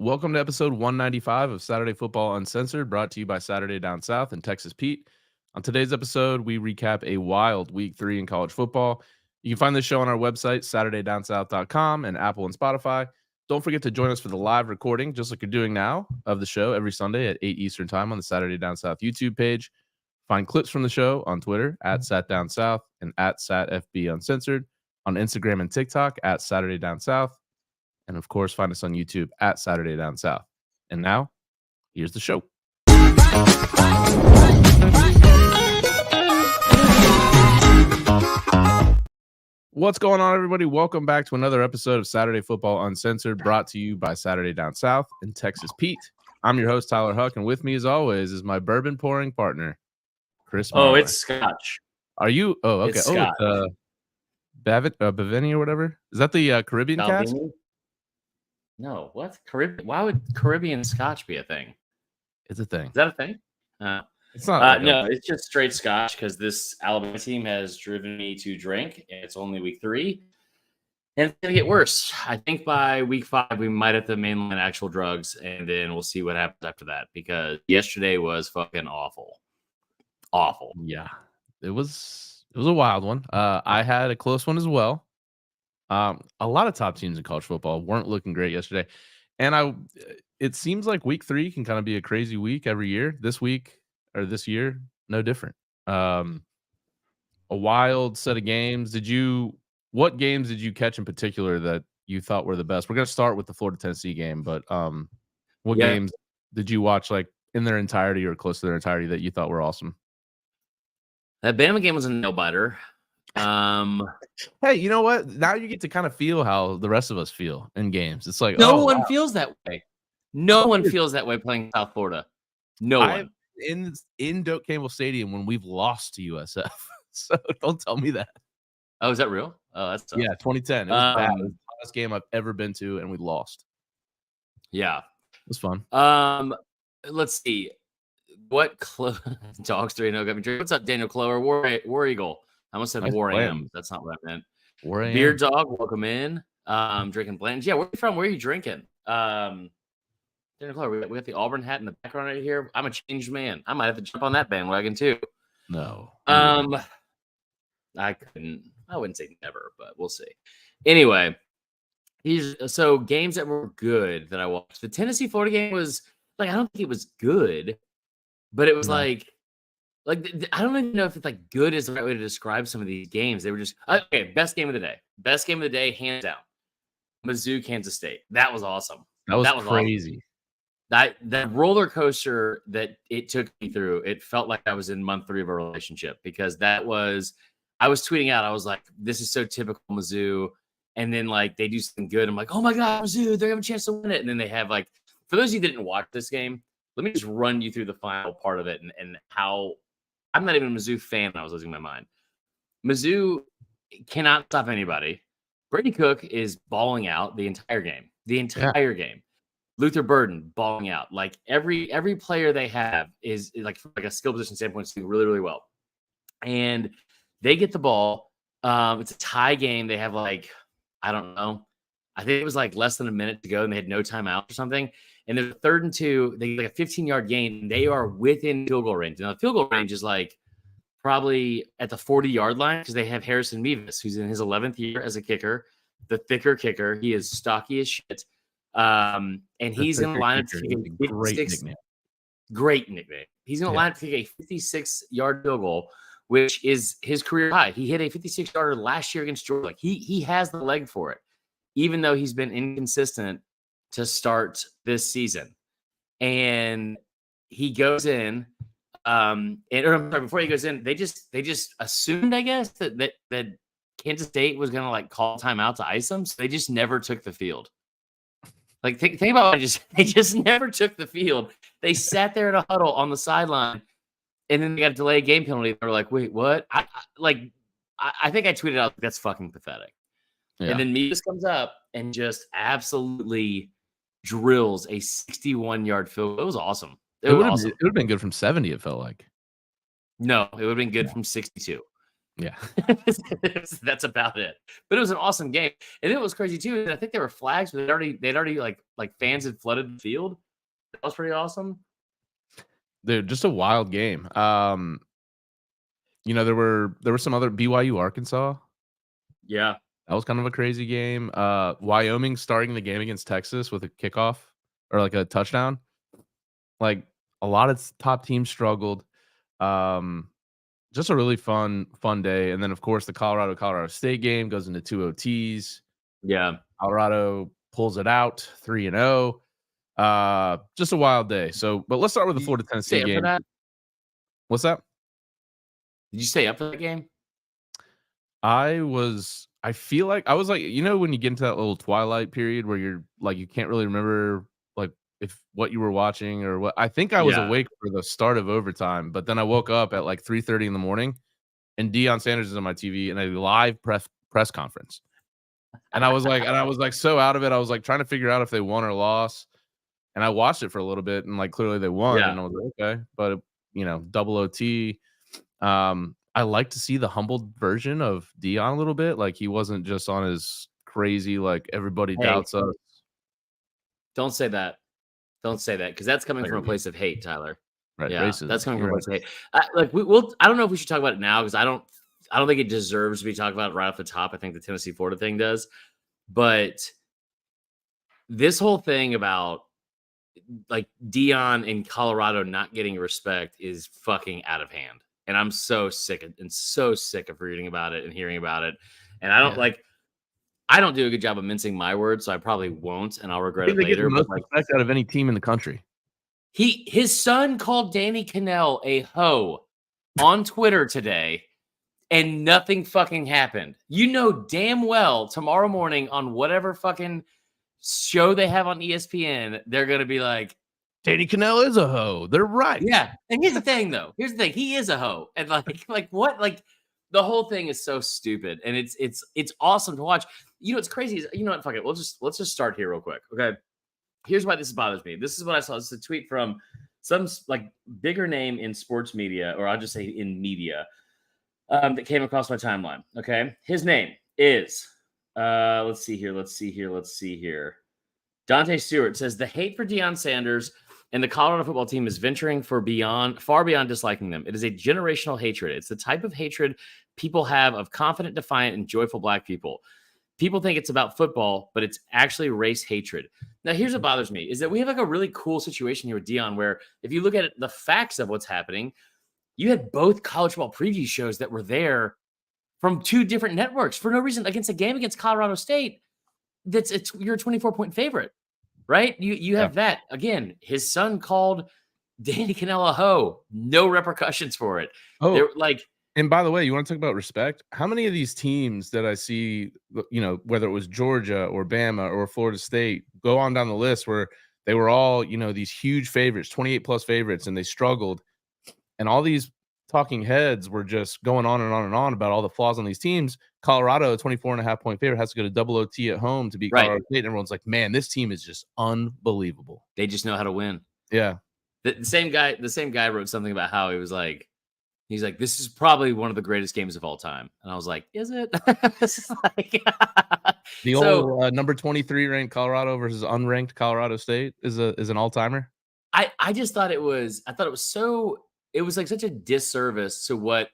Welcome to episode 195 of Saturday Football Uncensored, brought to you by Saturday Down South and Texas Pete. On today's episode, we recap a wild week 3 in college football. You can find this show on our website, SaturdayDownSouth.com, and Apple and Spotify. Don't forget to join us for the live recording, just like you're doing now, of the show every Sunday at 8 Eastern Time on the Saturday Down South YouTube page. Find clips from the show on Twitter at SatDownSouth and at SatFB Uncensored, on Instagram and TikTok at Saturday Down South. And of course, find us on YouTube at Saturday Down South. And now, here's the show. What's going on, everybody? Welcome back to another episode of Saturday Football Uncensored, brought to you by Saturday Down South and Texas Pete. I'm your host, Tyler Huck, and with me, as always, is my bourbon pouring partner, Chris Marler. Oh, it's Scotch. Are you? Oh, okay. It's Scotch. Bavini or whatever? Is that the Caribbean cask? No, what? Caribbean? Why would Caribbean Scotch be a thing? It's a thing. Is that a thing? It's not. No, it's just straight Scotch because this Alabama team has driven me to drink, and it's only week 3. And it's going to get worse. I think by week 5, we might have to mainline actual drugs, and then we'll see what happens after that because yesterday was fucking awful. Awful. Yeah, it was a wild one. I had a close one as well. A lot of top teams in college football weren't looking great yesterday. And it seems like week 3 can kind of be a crazy week every year. This year, no different. A wild set of games. What games did you catch in particular that you thought were the best? We're going to start with the Florida-Tennessee game, but what games did you watch like in their entirety or close to their entirety that you thought were awesome? That Bama game was a nail-biter. Hey, you know what? Now you get to kind of feel how the rest of us feel in games. It's like no one feels that way. No one feels that way playing South Florida. No one. In Doak Campbell Stadium when we've lost to USF. So don't tell me that. Oh, is that real? Oh, that's tough. Yeah, 2010. It was bad. It was the hottest game I've ever been to, and we lost. Yeah, it was fun. Let's see. What Dogs 3-0 got me drinking. What's up, Daniel Clower? War Eagle. I almost said War Am. That's not what I meant. War Am. Beer Dog, welcome in. Drinking Blanton's. Yeah, where are you from? Where are you drinking? Daniel Clower, we got the Auburn hat in the background right here. I'm a changed man. I might have to jump on that bandwagon too. No. I couldn't. I wouldn't say never, but we'll see. Anyway, so games that were good that I watched. The Tennessee-Florida game was like, I don't think it was good, but it was like I don't even know if it's like good is the right way to describe some of these games. They were just okay. Best game of the day. Best game of the day, hands down. Mizzou, Kansas State. That was awesome. That was crazy. Awesome. That roller coaster that it took me through, it felt like I was in month 3 of a relationship because I was tweeting out. I was like, this is so typical Mizzou. And then like they do something good. I'm like, oh my God, Mizzou, they have a chance to win it. And then they have like, for those of you who didn't watch this game, let me just run you through the final part of it and how I'm not even a Mizzou fan. I was losing my mind. Mizzou cannot stop anybody. Brady Cook is balling out the entire game. Game. Luther Burden balling out. Like every player they have is like a skill position standpoint doing really, really well. And they get the ball. It's a tie game. They have like, I don't know. I think it was like less than a minute to go and they had no timeout or something. And there's a 3rd and 2. They get like a 15-yard gain. And they are within field goal range. Now the field goal range is like probably at the 40-yard line because they have Harrison Mevis, who's in his 11th year as a kicker, the thicker kicker. He is stocky as shit. And he's in the lineup to take a 56. Great nickname. He's in the lineup to take a 56-yard field goal, which is his career high. He hit a 56-yarder last year against Georgia. Like he has the leg for it, even though he's been inconsistent to start this season. And he goes in. Before he goes in, they just assumed, I guess, that Kansas State was gonna like call timeout to ice them. So they just never took the field. Like think about it. They just never took the field. They sat there in a huddle on the sideline, and then they got a delayed game penalty. They were like, "Wait, what?" I think I tweeted out, "That's fucking pathetic." Yeah. And then Mevis comes up and just absolutely drills a 61-yard field goal. It was awesome. It would have been good from 70. It felt like. No, it would have been good from 62. Yeah. That's about it. But it was an awesome game. And it was crazy too. I think there were flags, but they'd already like fans had flooded the field. That was pretty awesome. Dude, just a wild game. There were some other BYU Arkansas. Yeah. That was kind of a crazy game. Wyoming starting the game against Texas with a kickoff or like a touchdown. Like a lot of top teams struggled. Um, just a really fun day. And then of course the Colorado State game goes into 2 OTs. Yeah. Colorado pulls it out 3-0. Just a wild day. So, but let's start with the Did you Florida Tennessee stay up for game. that? What's that? Did you stay up for that game? I feel like I was like, when you get into that little twilight period where you're like, you can't really remember like if what you were watching or what. I think I was Yeah. awake for the start of overtime, but then I woke up at like 3:30 in the morning and Deion Sanders is on my TV in a live press conference. And I was like so out of it. I was like trying to figure out if they won or lost. And I watched it for a little bit and like clearly they won. Yeah. And I was like, okay. But double OT. I like to see the humbled version of Dion a little bit. Like he wasn't just on his crazy, like everybody Hey, doubts us. don't say that. Don't say that because that's coming Like, from a place of hate, Tyler. right, Yeah, racism. that's coming from You're a place of hate. We'll. I don't know if we should talk about it now because I don't think it deserves to be talked about right off the top. I think the Tennessee Florida thing does, but this whole thing about like Dion in Colorado not getting respect is fucking out of hand. And I'm so sick of reading about it and hearing about it. And I don't do a good job of mincing my words, so I probably won't, and I'll I regret think it they get the later. But most respect out of any team in the country. his son called Danny Cannell a hoe on Twitter today, and nothing fucking happened. You know damn well tomorrow morning on whatever fucking show they have on ESPN, they're gonna be like, Danny Cannell is a hoe. They're right. yeah. And here's the thing, though. Here's the thing. He is a hoe, and like what? Like the whole thing is so stupid, and it's awesome to watch. It's crazy. You know what? Fuck it. Let's just start here real quick. Okay. Here's why this bothers me. This is what I saw. This is a tweet from some like bigger name in sports media, or I'll just say in media, that came across my timeline. Okay. His name is let's see here. Dante Stewart says the hate for Deion Sanders and the Colorado football team is venturing far beyond disliking them. It is a generational hatred. It's the type of hatred people have of confident, defiant, and joyful Black people. People think it's about football, but it's actually race hatred. Now, here's what bothers me is that we have like a really cool situation here with Deion, where if you look at the facts of what's happening, you had both college football preview shows that were there from two different networks for no reason against a game against Colorado State. You're a 24-point favorite, right? You have that again. His son called Danny Cannell a hoe. No repercussions for it. Oh, They're like, and by the way, you want to talk about respect? How many of these teams that I see, whether it was Georgia or Bama or Florida State, go on down the list where they were all, these huge favorites, 28 plus favorites, and they struggled. And all these talking heads were just going on and on and on about all the flaws on these teams. Colorado, a 24.5-point favorite, has to go to double OT at home to beat Colorado State. And everyone's like, man, this team is just unbelievable. they just know how to win. Yeah. The same guy wrote something about how he's like, this is probably one of the greatest games of all time. And I was like, is it? The old number 23 ranked Colorado versus unranked Colorado State is an all-timer. I just thought it was like such a disservice to what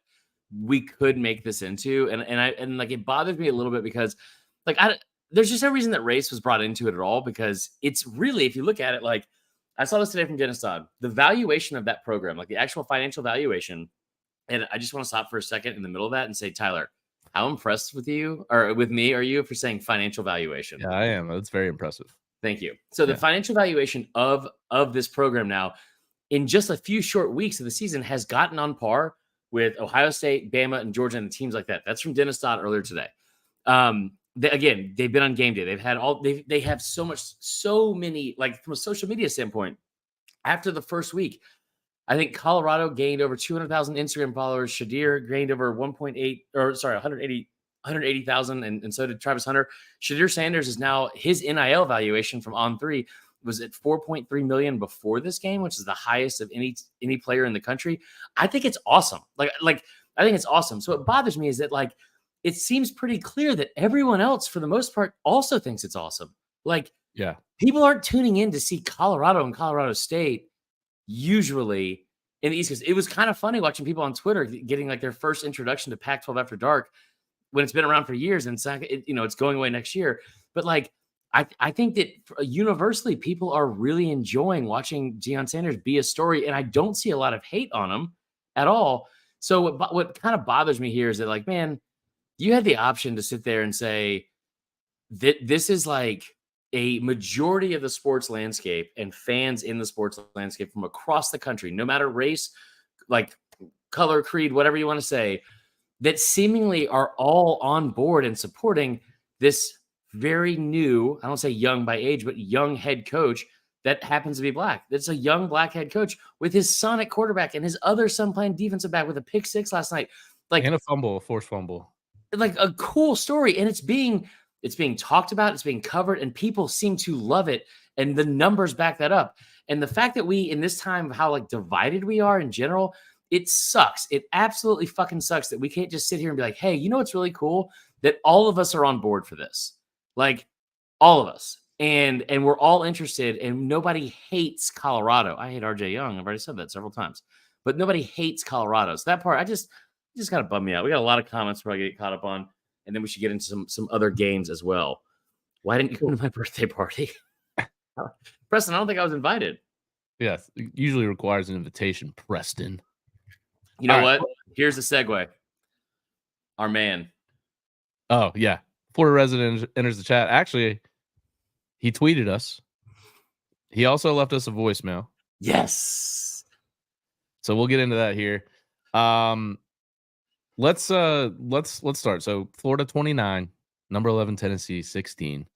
we could make this into. And like, it bothers me a little bit because like, there's just no reason that race was brought into it at all, because it's really, if you look at it, like I saw this today from Dennis Dodd, the valuation of that program, like the actual financial valuation. And I just want to stop for a second in the middle of that and say, Tyler, how impressed with you or with me are you for saying financial valuation? Yeah, I am. That's very impressive. Thank you. So the financial valuation of this program now in just a few short weeks of the season has gotten on par with Ohio State, Bama, and Georgia and teams like that. That's from Dennis Dodd earlier today. They've been on game day. They've had they have so many, like from a social media standpoint, after the first week, I think Colorado gained over 200,000 Instagram followers. Shadir gained over 180,000, and so did Travis Hunter. Shadir Sanders is now, his NIL valuation from On3 was at 4.3 million before this game, which is the highest of any player in the country. I think it's awesome. Like I think it's awesome. So what bothers me is that like it seems pretty clear that everyone else, for the most part, also thinks it's awesome. Like Yeah. people aren't tuning in to see Colorado and Colorado State usually in the East Coast. It was kind of funny watching people on Twitter getting like their first introduction to Pac-12 After Dark when it's been around for years and it's going away next year. But like, I think that universally people are really enjoying watching Deion Sanders be a story, and I don't see a lot of hate on him at all. So what kind of bothers me here is that like, man, you had the option to sit there and say that this is like a majority of the sports landscape and fans in the sports landscape from across the country, no matter race, like color, creed, whatever you want to say, that seemingly are all on board and supporting this very new, I don't say young by age, but young head coach that happens to be black. That's a young black head coach with his son at quarterback and his other son playing defensive back with a pick six last night. Like, and a forced fumble. Like a cool story. And it's being talked about, it's being covered, and people seem to love it. And the numbers back that up. And the fact that we, in this time, how like divided we are in general, it sucks. It absolutely fucking sucks that we can't just sit here and be like, hey, you know what's really cool? That all of us are on board for this. Like all of us. And we're all interested, and nobody hates Colorado. I hate RJ Young. I've already said that several times. But nobody hates Colorado. So that part, just kind of bummed me out. We got a lot of comments we're going to get caught up on, and then we should get into some other games as well. Why didn't you come to my birthday party? Preston, I don't think I was invited. Yes, it usually requires an invitation, Preston. You know what? Here's the segue. Our man. Oh, yeah. Florida resident enters the chat. Actually, he tweeted us. He also left us a voicemail. Yes. So we'll get into that here. Let's start. So Florida 29, number 11 Tennessee 16.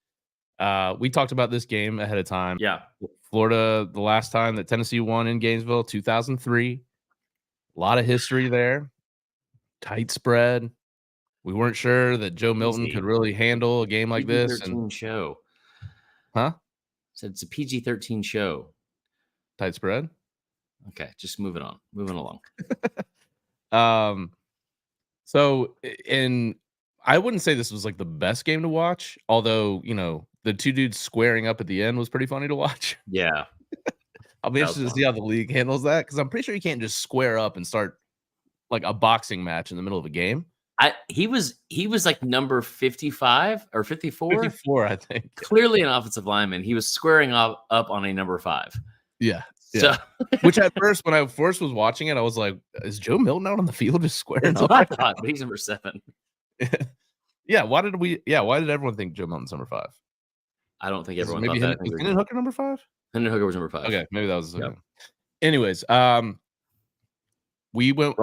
We talked about this game ahead of time. Yeah. Florida, the last time that Tennessee won in Gainesville, 2003. A lot of history there. Tight spread. We weren't sure that Joe Milton could really handle a game like this. PG-13 show. Huh? Said it's a PG-13 show. Tight spread. Okay, just moving along. So, and I wouldn't say this was like the best game to watch, although, the two dudes squaring up at the end was pretty funny to watch. Yeah. I'll be interested to see how the league handles that, because I'm pretty sure you can't just square up and start like a boxing match in the middle of a game. He was like number 55 or 54. 54, I think. Clearly an offensive lineman. He was squaring up on a number 5. Yeah. So, which at first, when I first was watching it, I was like, is Joe Milton out on the field just squaring up? I thought, but he's number 7. Yeah. Why did everyone think Joe Milton's number 5? I don't think everyone maybe thought that. Was Hendon Hooker number 5? Hendon Hooker was number 5. Okay, maybe that was. Yep. Anyways, we went.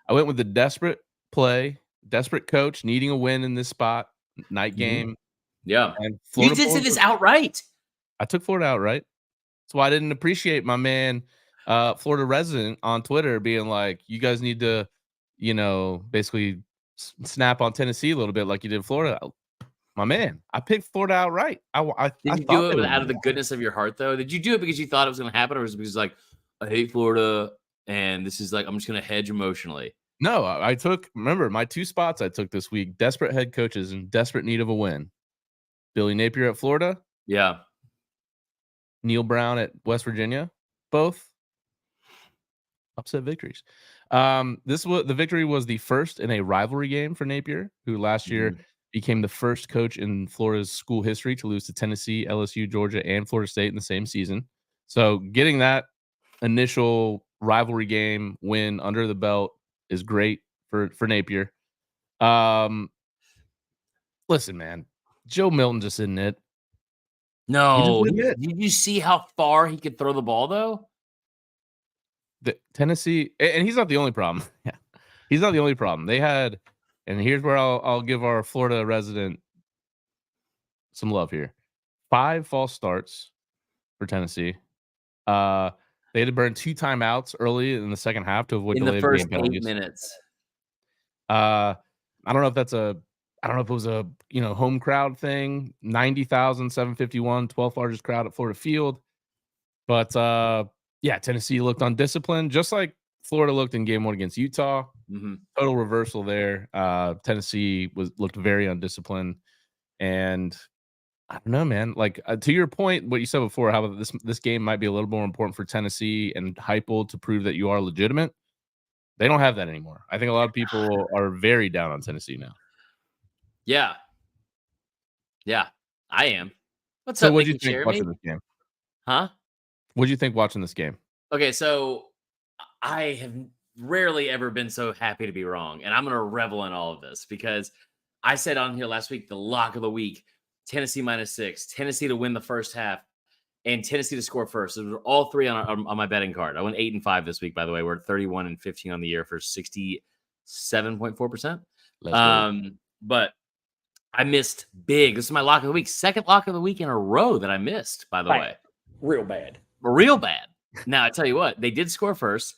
I went with the desperate play, desperate coach needing a win in this spot, night game. Yeah, and you did say this outright. I took Florida outright. That's why I didn't appreciate my man, Florida resident on Twitter being like, "You guys need to, basically snap on Tennessee a little bit like you did Florida." My man, I picked Florida outright. Did you do it out of the goodness of your heart, though? Did you do it because you thought it was going to happen, or was it because like, I hate Florida and this is like, I'm just going to hedge emotionally? No, remember my 2 spots I took this week, desperate head coaches in desperate need of a win. Billy Napier at Florida. Yeah. Neil Brown at West Virginia. Both upset victories. The victory was the first in a rivalry game for Napier, who last year became the first coach in Florida's school history to lose to Tennessee, LSU, Georgia, and Florida State in the same season. So getting that initial rivalry game win under the belt is great for Napier. Listen, man, Joe Milton just isn't it. No, did you see how far he could throw the ball though? The Tennessee, and he's not the only problem. Yeah, he's not the only problem. They had, and here's where I'll give our Florida resident some love here. 5 false starts for Tennessee. They had to burn 2 timeouts early in the second half to avoid in the first 8 minutes. I don't know if it was a home crowd thing. 90,751, 12th largest crowd at Florida Field. But yeah, Tennessee looked undisciplined, just like Florida looked in game 1 against Utah. Mm-hmm. Total reversal there. Tennessee looked very undisciplined, and I don't know, man. Like to your point, what you said before, how this game might be a little more important for Tennessee and Heupel to prove that you are legitimate. They don't have that anymore. I think a lot of people are very down on Tennessee now. Yeah, I am. What's So up, what do Nick you and think Jeremy? watching this game? Huh? What do you think watching this game? Okay, so I have rarely ever been so happy to be wrong, and I'm going to revel in all of this because I said on here last week the lock of the week: Tennessee -6, Tennessee to win the first half, and Tennessee to score first. Those were all three on my betting card. I went 8-5 this week, by the way. We're at 31-15 on the year for 67.4%. But I missed big. This is my lock of the week. Second lock of the week in a row that I missed, by the way. Real bad. Real bad. Now, I tell you what, they did score first.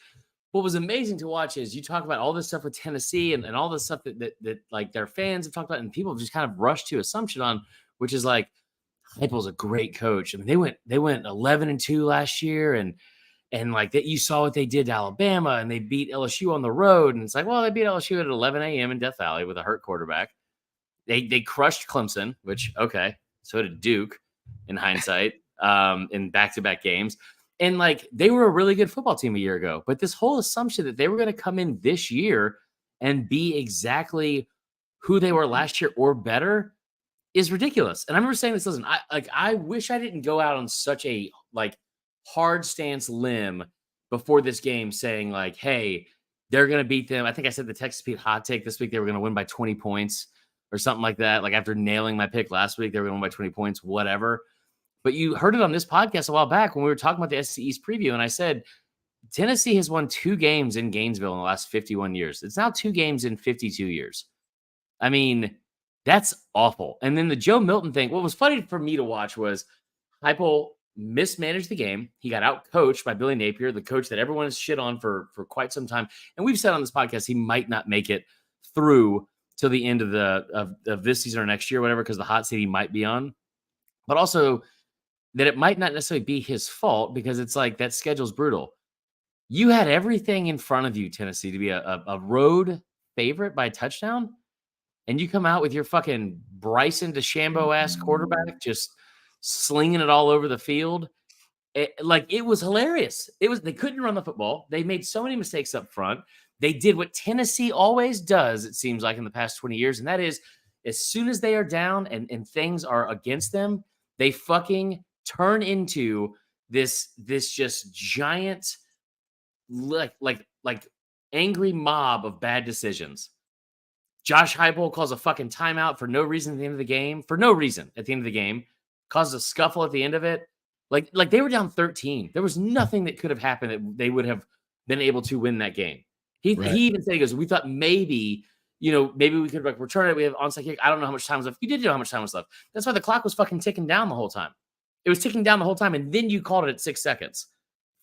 What was amazing to watch is you talk about all this stuff with Tennessee and all this stuff that like their fans have talked about and people have just kind of rushed to assumption on, which is like, Heupel's a great coach. I mean, they went 11-2 last year, and like that, you saw what they did to Alabama, and they beat LSU on the road, and it's like, well, they beat LSU at 11 a.m. in Death Valley with a hurt quarterback. They crushed Clemson, which okay, so did Duke in hindsight, in back-to-back games, and like they were a really good football team a year ago. But this whole assumption that they were going to come in this year and be exactly who they were last year or better is ridiculous. And I remember saying this, listen, I wish I didn't go out on such a like hard stance limb before this game saying like, hey, they're going to beat them. I think I said the Texas Pete hot take this week, they were going to win by 20 points or something like that. Like after nailing my pick last week, they were going to win by 20 points, whatever. But you heard it on this podcast a while back when we were talking about the SEC East preview. And I said, Tennessee has won 2 games in Gainesville in the last 51 years. It's now 2 games in 52 years. I mean, that's awful. And then the Joe Milton thing, what was funny for me to watch was Heupel mismanaged the game. He got out coached by Billy Napier, the coach that everyone has shit on for quite some time. And we've said on this podcast, he might not make it through till the end of this season or next year, whatever, because the hot seat he might be on. But also that it might not necessarily be his fault because it's like that schedule's brutal. You had everything in front of you, Tennessee, to be a road favorite by a touchdown. And you come out with your fucking Bryson DeChambeau-ass quarterback just slinging it all over the field. It was hilarious. They couldn't run the football. They made so many mistakes up front. They did what Tennessee always does, it seems like, in the past 20 years. And that is, as soon as they are down and things are against them, they fucking turn into this just giant, like angry mob of bad decisions. Josh Heupel calls a fucking timeout for no reason at the end of the game. For no reason at the end of the game. Causes a scuffle at the end of it. Like they were down 13. There was nothing that could have happened that they would have been able to win that game. He even said, he goes, we thought maybe we could like return it. We have onside kick. I don't know how much time was left. You did know how much time was left. That's why the clock was fucking ticking down the whole time. It was ticking down the whole time. And then you called it at 6 seconds.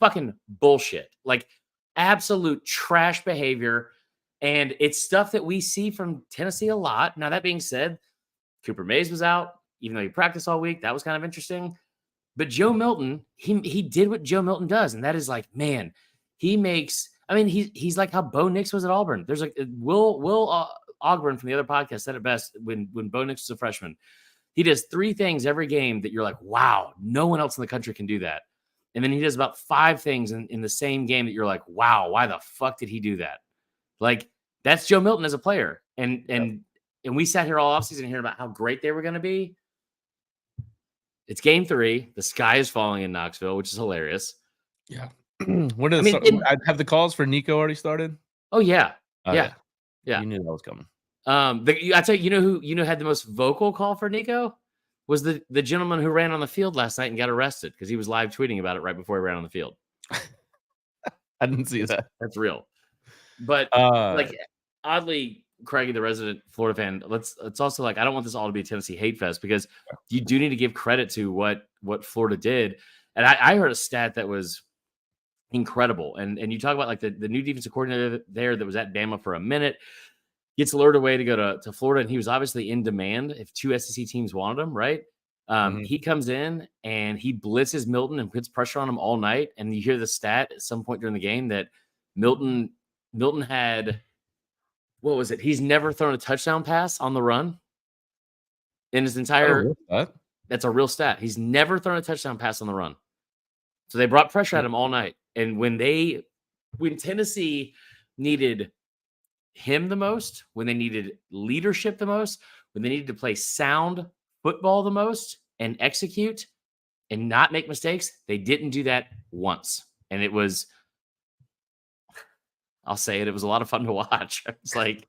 Fucking bullshit. Like absolute trash behavior. And it's stuff that we see from Tennessee a lot. Now, that being said, Cooper Mays was out, even though he practiced all week. That was kind of interesting. But Joe Milton, he did what Joe Milton does. And that is like, man, he's like how Bo Nix was at Auburn. There's like Will Ogburn from the other podcast said it best when Bo Nix was a freshman. He does 3 things every game that you're like, wow, no one else in the country can do that. And then he does about 5 things in the same game that you're like, wow, why the fuck did he do that? Like, that's Joe Milton as a player. And we sat here all offseason hearing about how great they were going to be. It's game 3. The sky is falling in Knoxville, which is hilarious. Yeah. Have the calls for Nico already started? Oh, yeah. Yeah. You knew that was coming. I tell you, who had the most vocal call for Nico was the gentleman who ran on the field last night and got arrested because he was live tweeting about it right before he ran on the field. I didn't see that. That's real. But oddly, Craigie, the resident Florida fan, it's also like I don't want this all to be a Tennessee hate fest because you do need to give credit to what Florida did. And I heard a stat that was incredible. And you talk about like the new defensive coordinator there that was at Bama for a minute, gets lured away to go to Florida, and he was obviously in demand if 2 SEC teams wanted him, right? He comes in and he blitzes Milton and puts pressure on him all night. And you hear the stat at some point during the game that Milton had, what was it? He's never thrown a touchdown pass on the run in his entire. That's a real stat. He's never thrown a touchdown pass on the run. So they brought pressure at him all night. And when Tennessee needed him the most, when they needed leadership the most, when they needed to play sound football the most and execute and not make mistakes, they didn't do that once. And it was, I'll say it, it was a lot of fun to watch. It's like,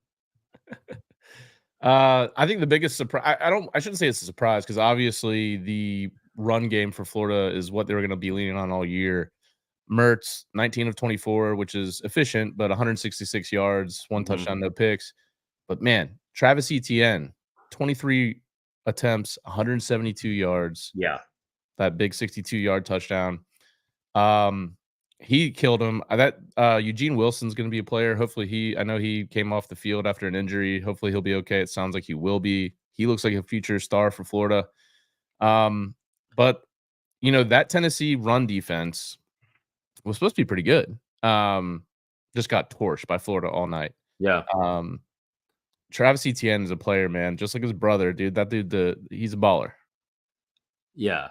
I think the biggest surprise, I shouldn't say it's a surprise, because obviously the run game for Florida is what they were going to be leaning on all year. Mertz, 19 of 24, which is efficient, but 166 yards, one touchdown, no picks. But man, Travis Etienne, 23 attempts, 172 yards. Yeah. That big 62-yard touchdown. He killed him. Eugene Wilson's going to be a player. Hopefully I know he came off the field after an injury. Hopefully he'll be okay. It sounds like he will be. He looks like a future star for Florida. But that Tennessee run defense was supposed to be pretty good. Just got torched by Florida all night. Yeah. Travis Etienne is a player, man, just like his brother, dude. That dude, he's a baller. Yeah.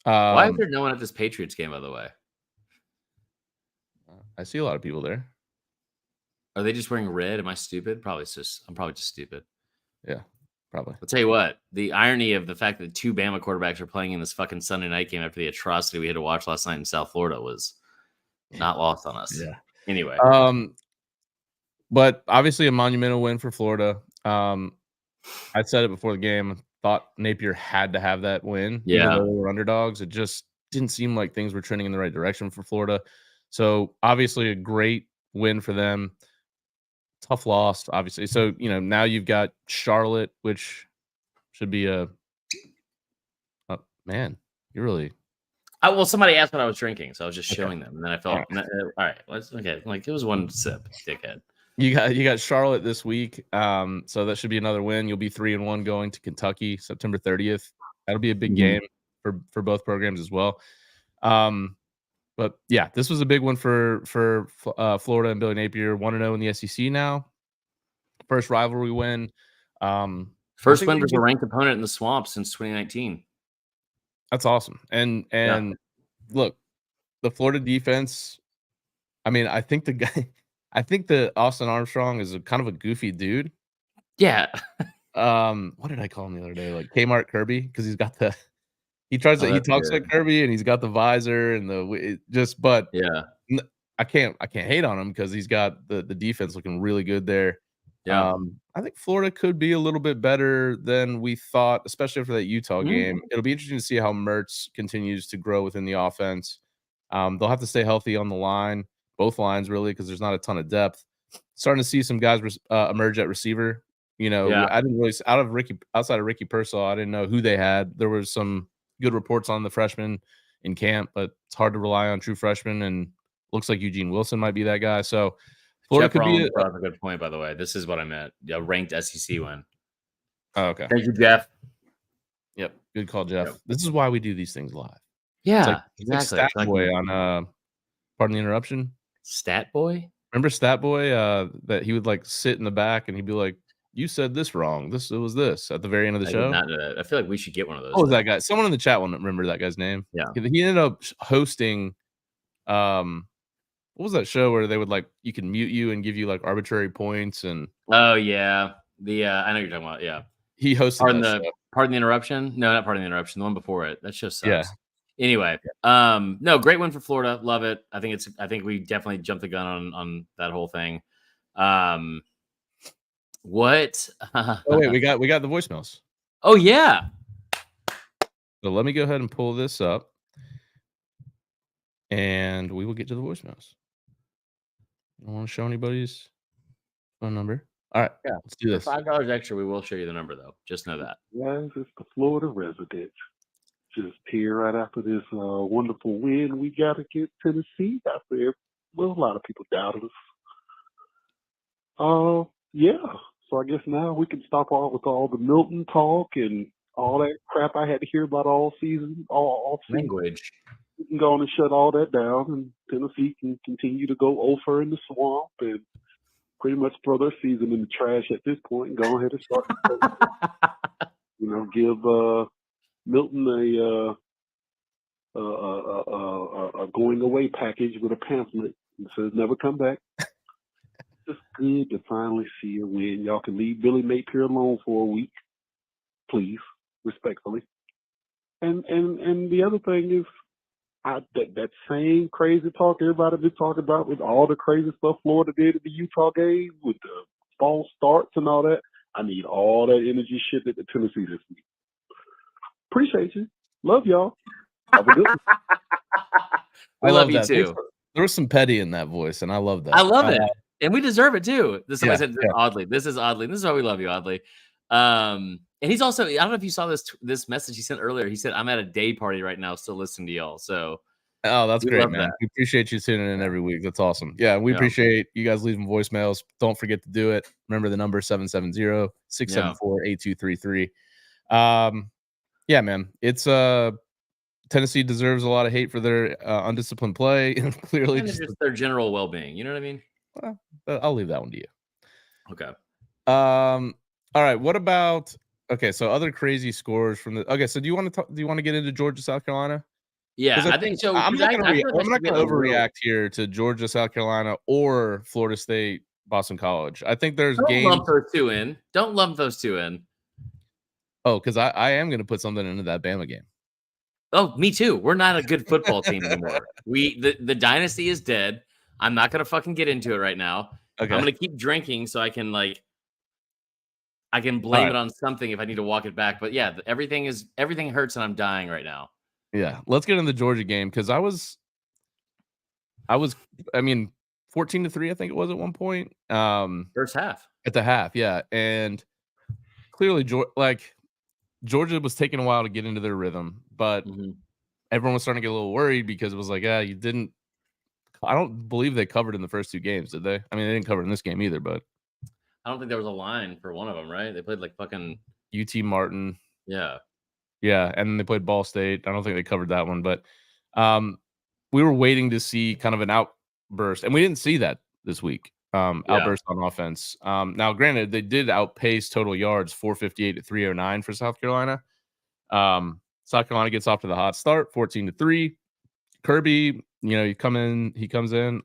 Why is there no one at this Patriots game, by the way? I see a lot of people there. Are they just wearing red? Am I stupid? I'm probably just stupid. Yeah, probably. I'll tell you what, the irony of the fact that two Bama quarterbacks are playing in this fucking Sunday night game after the atrocity we had to watch last night in South Florida was not lost on us. Yeah. Anyway. But obviously a monumental win for Florida. I said it before the game. Thought Napier had to have that win. Yeah. Even though they were underdogs. It just didn't seem like things were trending in the right direction for Florida. So obviously a great win for them. Tough loss, obviously. So, now you've got Charlotte, which should be man, you really. Well, somebody asked what I was drinking, so I was just showing them, and then I felt all right. Okay, like it was one sip, dickhead. You got Charlotte this week, so that should be another win. You'll be 3-1 going to Kentucky September 30th. That'll be a big game for both programs as well. But yeah, this was a big one for Florida and Billy Napier. 1-0 in the SEC now. First rivalry win. First win was a ranked opponent in the swamp since 2019. That's awesome. And look, the Florida defense. I mean, I think the Austin Armstrong is a kind of a goofy dude. Yeah. What did I call him the other day? Like Kmart Kirby, because he talks like Kirby, and he's got the visor and I can't hate on him because he's got the defense looking really good there. Yeah. I think Florida could be a little bit better than we thought, especially for that Utah game. It'll be interesting to see how Mertz continues to grow within the offense. They'll have to stay healthy on the line, both lines really, because there's not a ton of depth. Starting to see some guys emerge at receiver. I didn't really outside of Ricky Pearsall, I didn't know who they had. There was some good reports on the freshmen in camp, but it's hard to rely on true freshmen, and looks like Eugene Wilson might be that guy. So Florida Jeff could be a good point, by the way. This is what I meant. A ranked SEC win. Oh, okay. Thank you, Jeff. Yep. Good call, Jeff. Yep. This is why we do these things live. Yeah, exactly. Like Stat Boy on pardon the interruption. Stat Boy? Remember Stat Boy? That he would like sit in the back and he'd be like, "You said this wrong. It was this" at the very end of the show. Did not know that. I feel like we should get one of those. What was that guy? Someone in the chat won't remember that guy's name. Yeah. He ended up hosting what was that show where they would like you can mute you and give you like arbitrary points and oh yeah. The I know you're talking about, yeah. He hosted Pardon the interruption? No, not pardon the interruption. The one before it. That show sucks. Yeah. Anyway, no, great win for Florida. Love it. I think we definitely jumped the gun on that whole thing. What? Oh wait, we got the voicemails. Oh yeah. So let me go ahead and pull this up, and we will get to the voicemails. I don't want to show anybody's phone number. All right, yeah, let's do this. For $5 extra, we will show you the number, though. Just know that. Guys, it's the Florida resident. Just here right after this wonderful win. We got to get Tennessee out there. Well, a lot of people doubted us. Yeah. So I guess now we can stop with all the Milton talk and all that crap I had to hear about all season, all season. Language. we can go on and shut all that down, and Tennessee can continue to go over in the swamp and pretty much throw their season in the trash at this point and go ahead and start the season. Give Milton a going away package with a pamphlet and says never come back. It's good to finally see a win. Y'all can leave Billy Napier alone for a week, please, respectfully. And the other thing is, that same crazy talk everybody been talking about with all the crazy stuff Florida did at the Utah game with the false starts and all that. I need all that energy shit at the Tennessee this week. Appreciate you. Love y'all. Have a good one. I love you too. There was some petty in that voice, and I love that. I love it. And we deserve it too. Somebody said Oddly. This is Oddly. This is why we love you, Oddly. And he's also, I don't know if you saw this message he sent earlier. He said, I'm at a day party right now, still listening to y'all. So that's great, man. We appreciate you tuning in every week. That's awesome. Yeah, we appreciate you guys leaving voicemails. Don't forget to do it. Remember the number 770-674-8233. Yeah, man. It's Tennessee deserves a lot of hate for their undisciplined play and clearly just their general well-being. You know what I mean? Well, I'll leave that one to you. Okay. All right. What about so other crazy scores from the so do you want to get into Georgia, South Carolina? Yeah, I think so. I'm not going to overreact here to Georgia, South Carolina, or Florida State, Boston College. I think there's games. Don't lump those two in. Oh, because I am going to put something into that Bama game. Oh, me too. We're not a good football team anymore. The dynasty is dead. I'm not going to fucking get into it right now. Okay. I'm going to keep drinking so I can blame it on something if I need to walk it back. But yeah, everything hurts and I'm dying right now. Yeah, let's get in the Georgia game because I was 14-3, I think it was at one point. First half. At the half, yeah. And clearly Georgia was taking a while to get into their rhythm, but everyone was starting to get a little worried because it was like, I don't believe they covered in the first two games, did they? I mean, they didn't cover in this game either, but I don't think there was a line for one of them, right? They played like fucking UT Martin. Yeah. Yeah, and then they played Ball State. I don't think they covered that one, but we were waiting to see kind of an outburst, and we didn't see that this week. Outburst on offense. Now, granted, they did outpace total yards 458 to 309 for South Carolina. South Carolina gets off to the hot start, 14-3. Kirby, he comes in.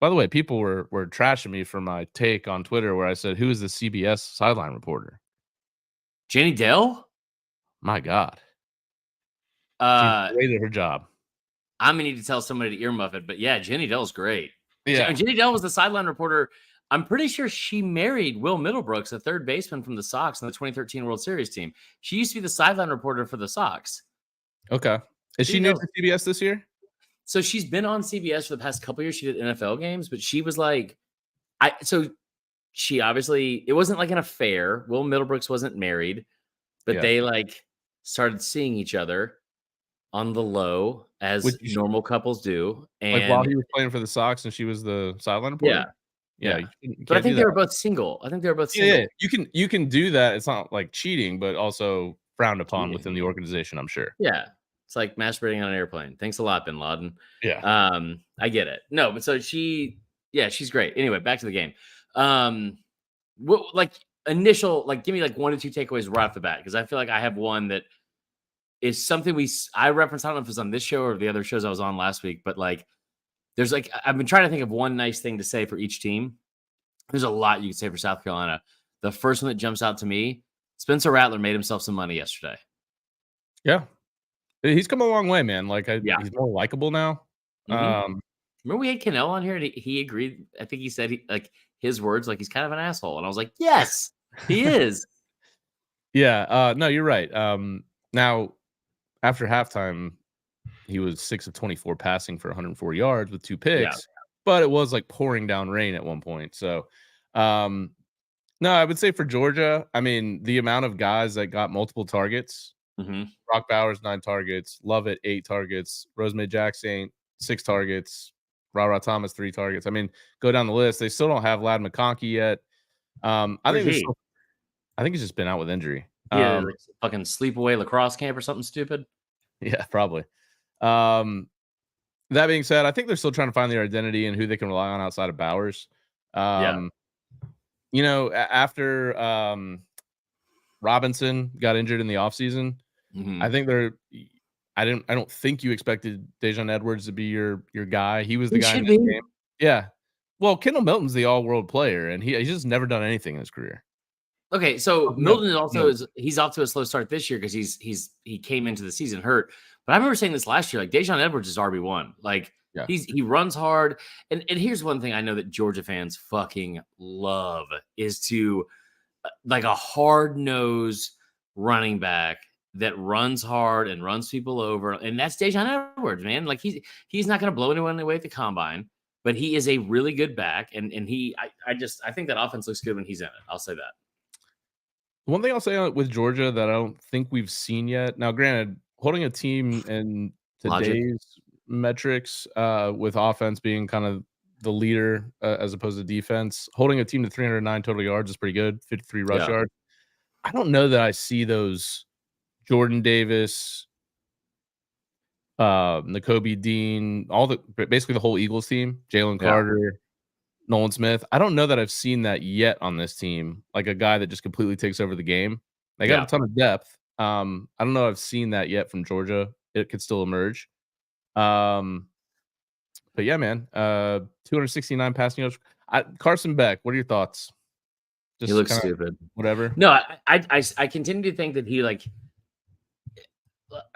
By the way, people were trashing me for my take on Twitter where I said, "Who is the CBS sideline reporter?" Jenny Dell? My God. She did her job. I'm going to need to tell somebody to earmuff it, but yeah, Jenny Dell's great. Yeah. Jenny Dell was the sideline reporter. I'm pretty sure she married Will Middlebrooks, a third baseman from the Sox in the 2013 World Series team. She used to be the sideline reporter for the Sox. Okay. Is she new to CBS this year? So she's been on CBS for the past couple years. She did NFL games, but she was she obviously, it wasn't like an affair. Will Middlebrooks wasn't married, but they started seeing each other on the low as normal couples do. And while he was playing for the Sox and she was the sideline reporter? Yeah. But I think they were both single. Yeah, you can do that. It's not like cheating, but also frowned upon within the organization, I'm sure. Yeah. It's like masturbating on an airplane. Thanks a lot, Bin Laden. Yeah. I get it. No, but so she's great. Anyway, back to the game. Give me like 1 to 2 takeaways right off the bat, because I feel like I have one that is something I referenced. I don't know if it's on this show or the other shows I was on last week, but there's I've been trying to think of one nice thing to say for each team. There's a lot you can say for South Carolina. The first one that jumps out to me, Spencer Rattler made himself some money yesterday. Yeah. He's come a long way, man. He's more likable now. Remember we had Cannell on here and he agreed. I think he said his words, he's kind of an asshole. And I was like, yes, he is. Yeah. No, you're right. Now, after halftime, he was 6 of 24 passing for 104 yards with 2 picks, but it was pouring down rain at one point. So, no, I would say for Georgia, the amount of guys that got multiple targets, Brock Bowers, 9 targets, Lovett, 8 targets, Rosemary Jackson, 6 targets, Ra Thomas, 3 targets. Go down the list. They still don't have Lad McConkey yet. I think he's just been out with injury. Yeah, fucking sleepaway lacrosse camp or something stupid. Yeah, probably. That being said, I think they're still trying to find their identity and who they can rely on outside of Bowers. You know, after Robinson got injured in the offseason, I think I don't think you expected Dejon Edwards to be your guy. He was the He guy in should that be. game. Yeah. Well, Kendall Milton's the all-world player, and he's just never done anything in his career. Okay, so No, Milton no. he's off to a slow start this year because he came into the season hurt. But I remember saying this last year, like Dejon Edwards is RB1. Like Yeah. he runs hard. And here's one thing I know that Georgia fans fucking love is to like a hard-nosed running back that runs hard and runs people over. And that's Dejon Edwards, man. Like he's not going to blow anyone away at the combine, but he is a really good back. And I think that offense looks good when he's in it. I'll say that. One thing I'll say with Georgia that I don't think we've seen yet. Now, granted, holding a team in today's metrics, with offense being kind of the leader as opposed to defense, holding a team to 309 total yards is pretty good. 53 rush yards. I don't know that I see those Jordan Davis, Nakobe Dean, basically the whole Eagles team, Jalen Carter, Nolan Smith. I don't know that I've seen that yet on this team, like a guy that just completely takes over the game. They got a ton of depth. I don't know if I've seen that yet from Georgia. It could still emerge. But yeah, man, 269 passing yards. Carson Beck, what are your thoughts? He looks stupid. Whatever. No, I continue to think that he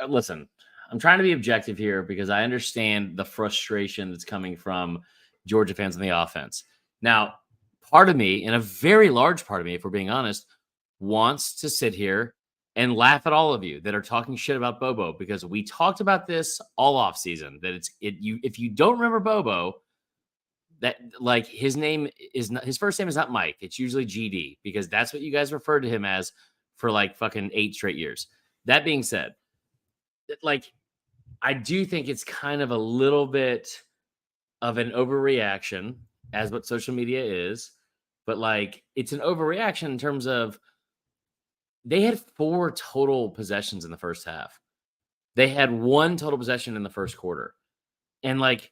listen, I'm trying to be objective here because I understand the frustration that's coming from Georgia fans on the offense. Now, part of me, and a very large part of me, if we're being honest, wants to sit here and laugh at all of you that are talking shit about Bobo because we talked about this all off season. That if you don't remember Bobo, that like his first name is not Mike. It's usually GD because that's what you guys referred to him as for like fucking 8 straight years. That being said, like I do think it's kind of a little bit of an overreaction as what social media is, but like it's an overreaction in terms of they had 4 total possessions in the first half. They had 1 total possession in the first quarter. And like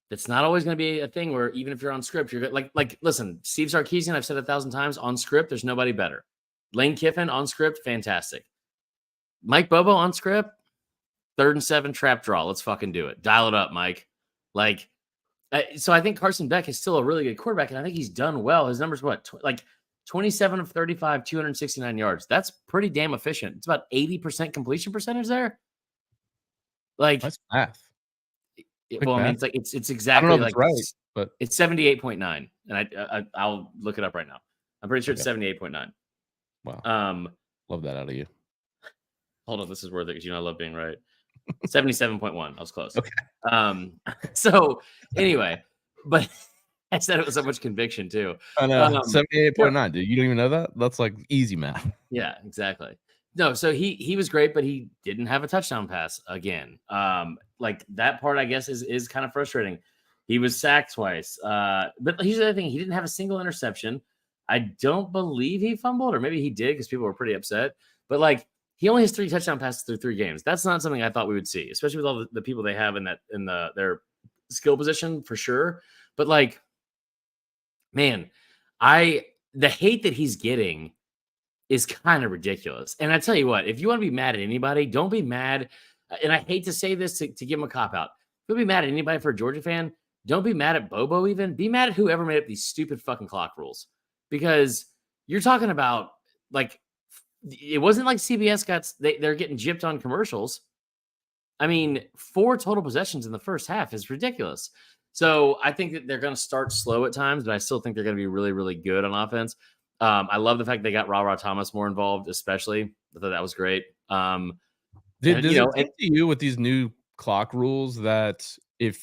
that's not always going to be a thing where even if you're on script, you're like listen, Steve Sarkisian, I've said 1,000 times, on script, there's nobody better. Lane Kiffin on script, fantastic. Mike Bobo on script, 3rd and 7 trap draw. Let's fucking do it. Dial it up, Mike. Like, so I think Carson Beck is still a really good quarterback, and I think he's done well. His numbers, like 27 of 35, 269 yards. That's pretty damn efficient. It's about 80% completion percentage there. Like, that's math. Well, I mean, it's like it's exactly like right, but it's 78.9, and I'll look it up right now. I'm pretty sure it's 78.9. Wow. Love that out of you. Hold on, this is worth it because I love being right. 77.1. I was close. Okay. So anyway, but I said it with so much conviction too. I know. 78.9. Dude, you don't even know that? That's like easy math. Yeah, exactly. No, so he was great, but he didn't have a touchdown pass again. Like that part, I guess, is kind of frustrating. He was sacked twice. But here's the other thing: he didn't have a single interception. I don't believe he fumbled, or maybe he did because people were pretty upset. But like he only has 3 touchdown passes through 3 games. That's not something I thought we would see, especially with all the people they have in their skill position for sure. But like, man, the hate that he's getting is kind of ridiculous. And I tell you what, if you want to be mad at anybody, don't be mad. And I hate to say this to give him a cop out. Don't be mad at anybody for a Georgia fan. Don't be mad at Bobo even. Be mad at whoever made up these stupid fucking clock rules. Because you're talking about, like, it wasn't like CBS they're getting gypped on commercials. I mean, 4 total possessions in the first half is ridiculous. So I think that they're going to start slow at times, but I still think they're going to be really, really good on offense. I love the fact they got Ra Thomas more involved, especially. I thought that was great. Does it seem to you with these new clock rules that if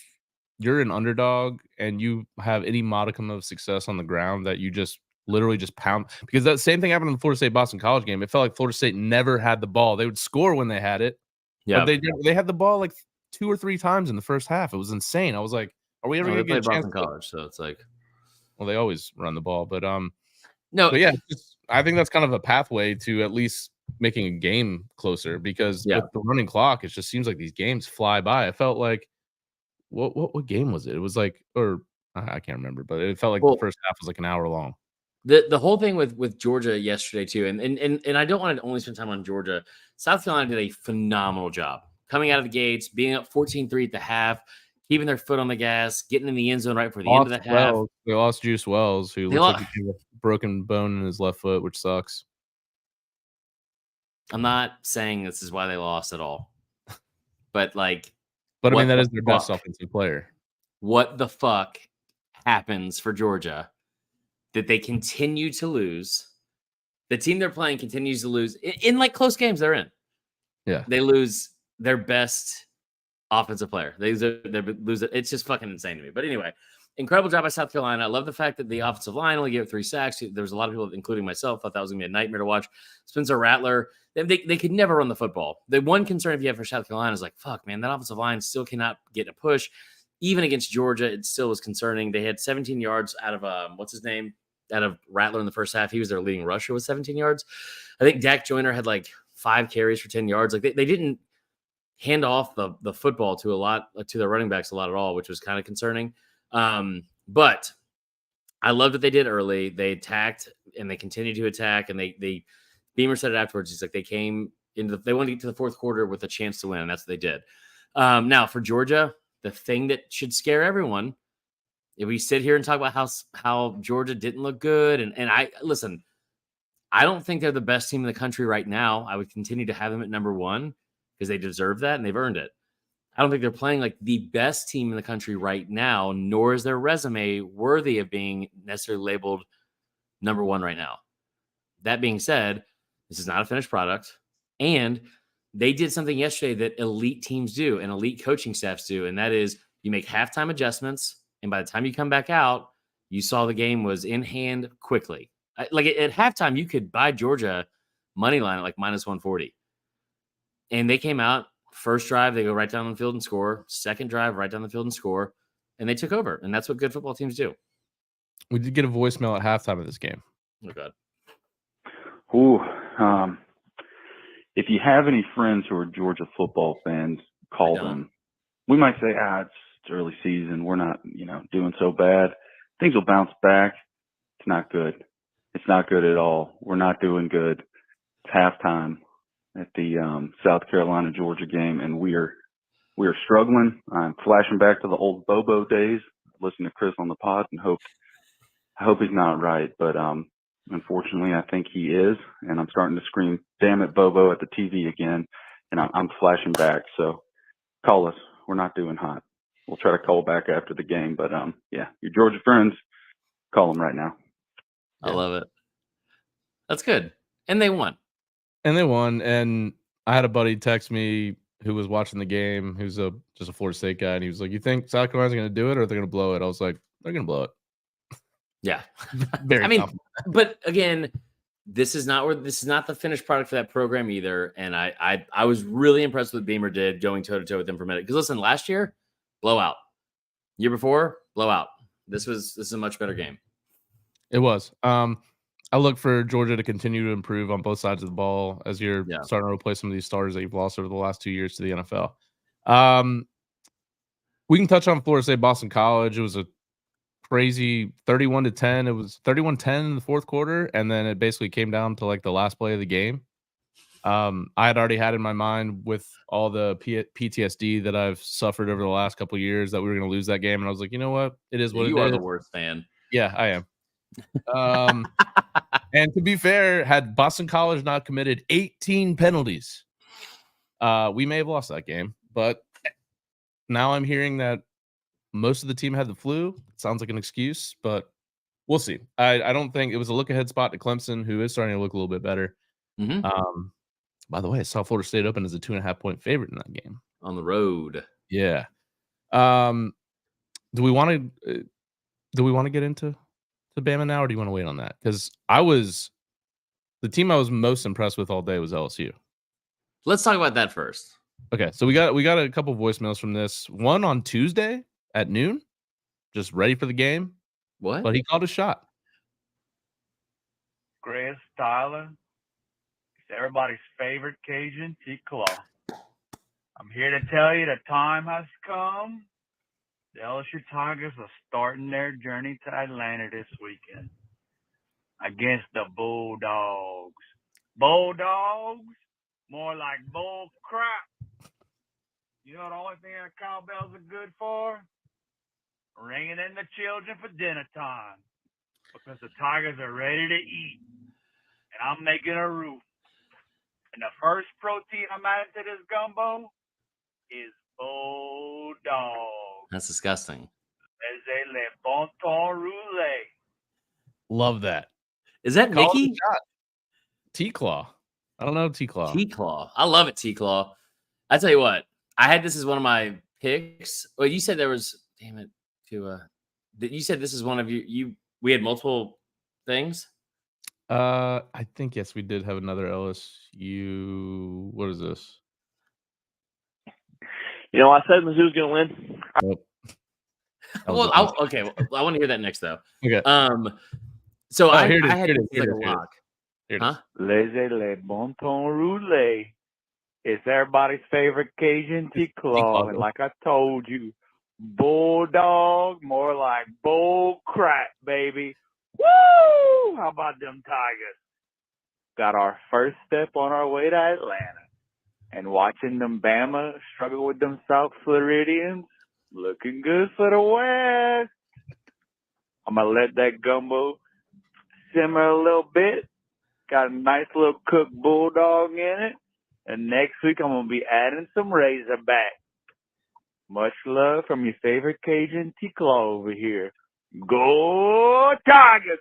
you're an underdog and you have any modicum of success on the ground, that you just literally just pound? Because that same thing happened in the Florida State Boston College game. It felt like Florida State never had the ball. They would score when they had it. Yeah, but they had the ball like 2 or 3 times in the first half. It was insane. I was like, are we ever going to get a chance? Boston College, so it's like, well, they always run the ball, but no, but yeah, I think that's kind of a pathway to at least making a game closer, because with the running clock, it just seems like these games fly by. I felt like what game was it? It was like, or I can't remember, but it felt like Well, the first half was like an hour long. the whole thing with Georgia yesterday too, and I don't want to only spend time on Georgia. South Carolina did a phenomenal job coming out of the gates, being up 14-3 at the half, keeping their foot on the gas, getting in the end zone right before the end of the half. They lost Juice Wells, who looks like he has a broken bone in his left foot, which sucks. I'm not saying this is why they lost at all, but I mean, that is their best offensive player. What the fuck happens for Georgia that they continue to lose? The team they're playing continues to lose in like close games they're in. Yeah. They lose their best offensive player. They lose it. It's just fucking insane to me. But anyway, incredible job by South Carolina. I love the fact that the offensive line only gave up 3 sacks. There was a lot of people, including myself, thought that was going to be a nightmare to watch. Spencer Rattler, they could never run the football. The one concern if you have for South Carolina is like, fuck, man, that offensive line still cannot get a push. Even against Georgia, it still was concerning. They had 17 yards out of, what's his name? Out of Rattler in the first half. He was their leading rusher with 17 yards. I think Dak Joyner had like 5 carries for 10 yards. Like they didn't hand off the football to their running backs a lot at all, which was kind of concerning. But I loved what they did early. They attacked and they continued to attack. And they Beamer said it afterwards. He's like, they wanted to get to the fourth quarter with a chance to win. And that's what they did. Now for Georgia, the thing that should scare everyone, if we sit here and talk about how Georgia didn't look good, and I listen, I don't think they're the best team in the country right now. I would continue to have them at number 1 because they deserve that and they've earned it. I don't think they're playing like the best team in the country right now, nor is their resume worthy of being necessarily labeled number 1 right now. That being said, this is not a finished product, and they did something yesterday that elite teams do and elite coaching staffs do, and that is you make halftime adjustments. And by the time you come back out, you saw the game was in hand quickly. Like at halftime, you could buy Georgia money line at like minus 140. And they came out, first drive, they go right down the field and score. Second drive, right down the field and score. And they took over. And that's what good football teams do. We did get a voicemail at halftime of this game. Oh, God. Ooh, if you have any friends who are Georgia football fans, call them. We might say, it's early season. We're not, doing so bad. Things will bounce back. It's not good. It's not good at all. We're not doing good. It's halftime at the South Carolina-Georgia game, and we are struggling. I'm flashing back to the old Bobo days. Listen to Chris on the pod and I hope he's not right, but unfortunately, I think he is, and I'm starting to scream, "Damn it, Bobo!" at the TV again, and I'm flashing back. So call us. We're not doing hot. We'll try to call back after the game, but your Georgia friends, call them right now. I love it. That's good, and they won. And I had a buddy text me who was watching the game, who's just a Florida State guy, and he was like, "You think South Carolina's going to do it, or they're going to blow it?" I was like, "They're going to blow it." Yeah, very. But again, this is not the finished product for that program either. And I was really impressed with what Beamer did going toe to toe with them for a minute. Because listen, last year, blowout. Year before, blowout. This is a much better game. It was. I look for Georgia to continue to improve on both sides of the ball as you're starting to replace some of these stars that you've lost over the last 2 years to the NFL. We can touch on Florida State Boston College. It was a crazy 31-10. It was 31-10 in the fourth quarter, and then it basically came down to like the last play of the game. I had already had in my mind with all the PTSD that I've suffered over the last couple of years that we were going to lose that game, and I was like, you know what? It is what it is. You are the worst fan. Yeah, I am. And to be fair, had Boston College not committed 18 penalties, we may have lost that game. But now I'm hearing that most of the team had the flu. It sounds like an excuse, but we'll see. I don't think it was a look-ahead spot to Clemson, who is starting to look a little bit better. Mm-hmm. By the way, I saw Florida State open as a 2.5-point favorite in that game. On the road. Yeah. Do we want to get into Bama now, or do you want to wait on that? Because the team I was most impressed with all day was LSU. Let's talk about that first. Okay, so we got a couple voicemails from this. One on Tuesday at noon, just ready for the game. What? But he called a shot. Chris Tyler, it's everybody's favorite Cajun Chick Claw. I'm here to tell you the time has come The LSU Tigers are starting their journey to Atlanta this weekend against the Bulldogs. Bulldogs? More like bull crap. You know the only thing that cowbells are good for? Ringing in the children for dinner time. Because the Tigers are ready to eat. And I'm making a roof. And the first protein I'm adding to this gumbo is Bulldog. That's disgusting. C'est le bon temps roulé. Love that. Is that Call it a Mickey? shot. T-Claw. I don't know T-Claw. T-Claw. I love it, T-Claw. I tell you what, I had this as one of my picks. Well, you said there was, damn it, you said this is one of we had multiple things? I think, yes, we did have another LSU. What is this? You know, I said Mizzou's going to win. Nope. Well, okay. Well, I want to hear that next, though. Okay. So I here it is, had here it this is, like here a it is, here it is. lock. Here it Huh? is. Laissez le bon temps roulé. It's everybody's favorite Cajun T-Claw. And like I told you, Bulldog, more like bull crap, baby. Woo! How about them Tigers? Got our first step on our way to Atlanta. And watching them Bama struggle with them South Floridians, looking good for the West. I'm going to let that gumbo simmer a little bit. Got a nice little cooked bulldog in it. And next week, I'm going to be adding some Razorback. Much love from your favorite Cajun T-Claw over here. Go Tigers!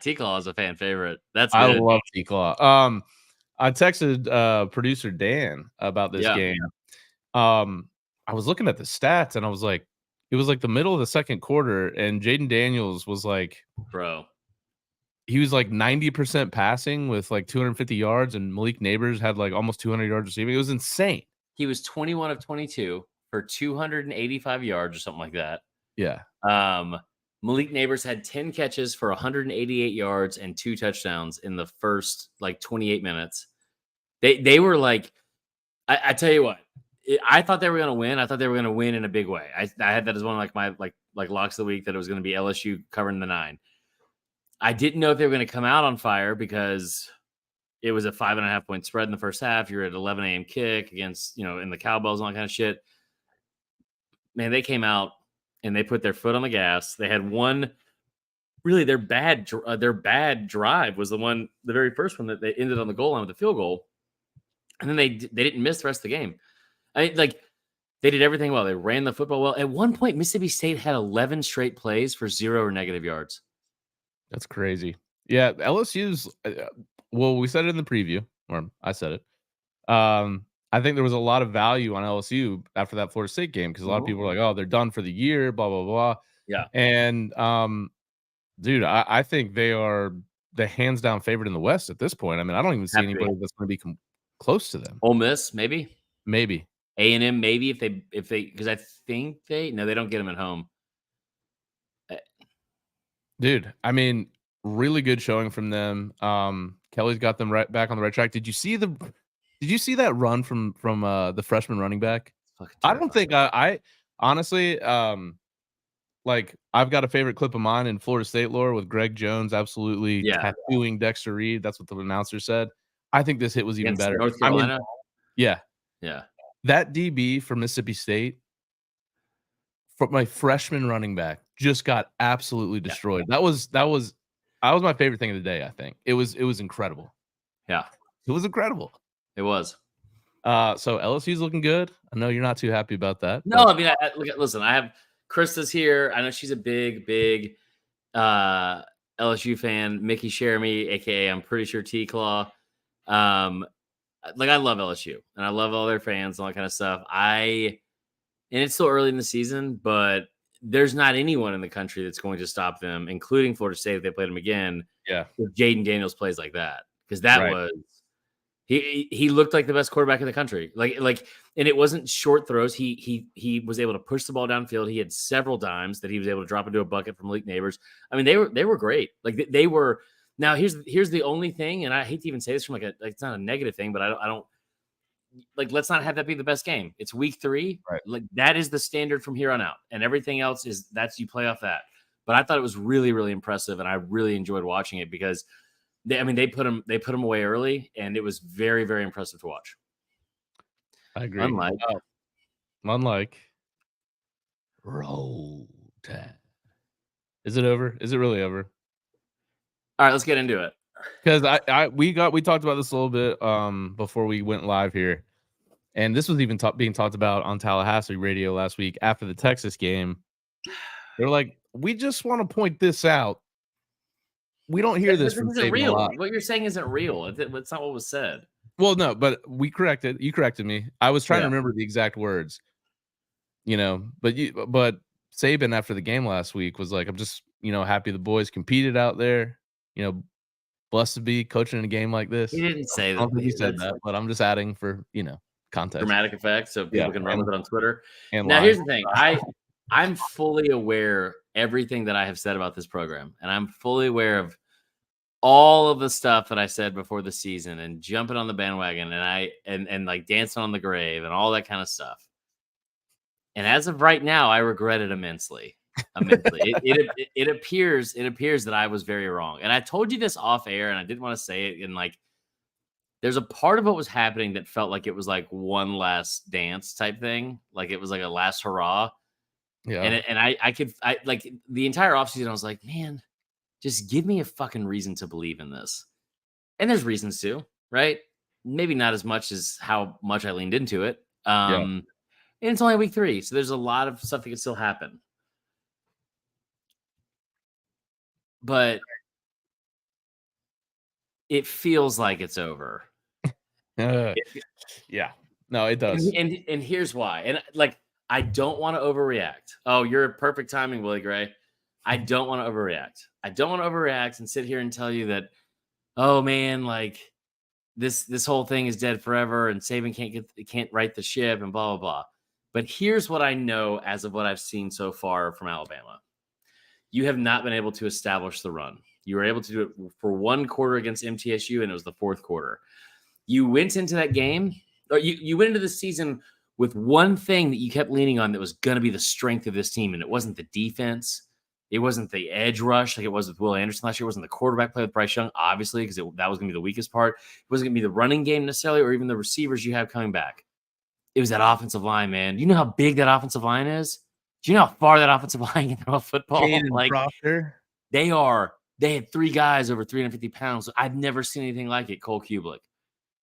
T-Claw is a fan favorite. That's good. I love T-Claw. I texted producer Dan about this game. I was looking at the stats and I was like, it was like the middle of the second quarter, and Jaden Daniels was like, bro, he was like 90% passing with like 250 yards, and Malik Neighbors had like almost 200 yards receiving. It was insane. He was 21 of 22 for 285 yards or something like that. Yeah. Malik Neighbors had 10 catches for 188 yards and 2 touchdowns in the first like 28 minutes. They were like, I tell you what, I thought they were going to win. I thought they were going to win in a big way. I had that as one of like my like locks of the week, that it was going to be LSU covering the 9. I didn't know if they were going to come out on fire because it was a 5.5 point spread in the first half. You're at 11 a.m. kick against, in the cowbells and all that kind of shit. Man, they came out and they put their foot on the gas. They had one, really their bad drive was the very first one that they ended on the goal line with the field goal. And then they didn't miss the rest of the game. They did everything well. They ran the football well. At one point, Mississippi State had 11 straight plays for 0 or negative yards. That's crazy. Yeah, LSU's. Well, we said it in the preview, or I said it. I think there was a lot of value on LSU after that Florida State game, because a lot of people were like, "Oh, they're done for the year," blah blah blah. Yeah. And dude, I think they are the hands down favorite in the West at this point. I mean, I don't even see anybody that's going to be close to them. Ole Miss, maybe. A&M, maybe if they because I think they don't get them at home. Dude, I mean, really good showing from them. Kelly's got them right back on the right track. Did you see that run from the freshman running back? I don't think I honestly like, I've got a favorite clip of mine in Florida State lore with Greg Jones absolutely tattooing Dexter Reed. That's what the announcer said. I think this hit was even better. North Carolina? Yeah. That DB from Mississippi State, from my freshman running back, just got absolutely destroyed. That was my favorite thing of the day. I think it was incredible. Yeah, it was incredible. It was. So LSU's looking good. I know you're not too happy about that. No, I mean, listen, I have Krista's here. I know she's a big LSU fan. Mickey Sheremy, aka I'm pretty sure T-Claw. I love LSU and I love all their fans and all that kind of stuff. And it's still early in the season, but there's not anyone in the country that's going to stop them, including Florida State if they played them again. Yeah, if Jaden Daniels plays like that, because that was he looked like the best quarterback in the country. And it wasn't short throws. He was able to push the ball downfield. He had several dimes that he was able to drop into a bucket from Malik Neighbors. I mean, they were great. Like they were. Now here's the only thing, and I hate to even say this from it's not a negative thing, but I don't. like, let's not have that be the best game. It's week 3. Right. Like, that is the standard from here on out. And everything else that's you play off that. But I thought it was really, really impressive. And I really enjoyed watching it because they put them away early, and it was very, very impressive to watch. I agree. Unlike Roll Tide. Is it over? Is it really over? All right, let's get into it. Because we talked about this a little bit before we went live here, and this was even being talked about on Tallahassee radio last week after the Texas game. They're like, we just want to point this out. We don't hear this from Saban real. a lot. What you're saying isn't real. It's not what was said. Well, no, but you corrected me. I was trying to remember the exact words. But Saban after the game last week was like, I'm just, happy the boys competed out there. Blessed to be coaching in a game like this. He didn't say that. I don't think he said that, but I'm just adding for, context. Dramatic effect, so people can run with it on Twitter. And now, here's the thing. I'm fully aware everything that I have said about this program, and I'm fully aware of all of the stuff that I said before the season and jumping on the bandwagon and like dancing on the grave and all that kind of stuff. And as of right now, I regret it immensely. It appears that I was very wrong. And I told you this off air, and I didn't want to say it. And like, there's a part of what was happening that felt like it was like one last dance type thing. Like it was like a last hurrah. Yeah. And I like the entire offseason, I was like, man, just give me a fucking reason to believe in this. And there's reasons to, right? Maybe not as much as how much I leaned into it. And it's only week 3, so there's a lot of stuff that can still happen. But it feels like it's over. Yeah. No, it does. And here's why. And like, I don't want to overreact. Oh, you're perfect timing, Willie Gray. I don't want to overreact. I don't want to overreact and sit here and tell you that, oh man, like this whole thing is dead forever and Saban can't right the ship and blah, blah, blah. But here's what I know as of what I've seen so far from Alabama. You have not been able to establish the run. You were able to do it for one quarter against MTSU, and it was the 4th quarter. You went into that game, or you went into the season with one thing that you kept leaning on that was going to be the strength of this team, and it wasn't the defense. It wasn't the edge rush like it was with Will Anderson last year. It wasn't the quarterback play with Bryce Young, obviously, because that was going to be the weakest part. It wasn't going to be the running game necessarily, or even the receivers you have coming back. It was that offensive line, man. You know how big that offensive line is? Do you know how far that offensive line can throw a football? Like, they had 3 guys over 350 pounds. I've never seen anything like it. Cole Kublik.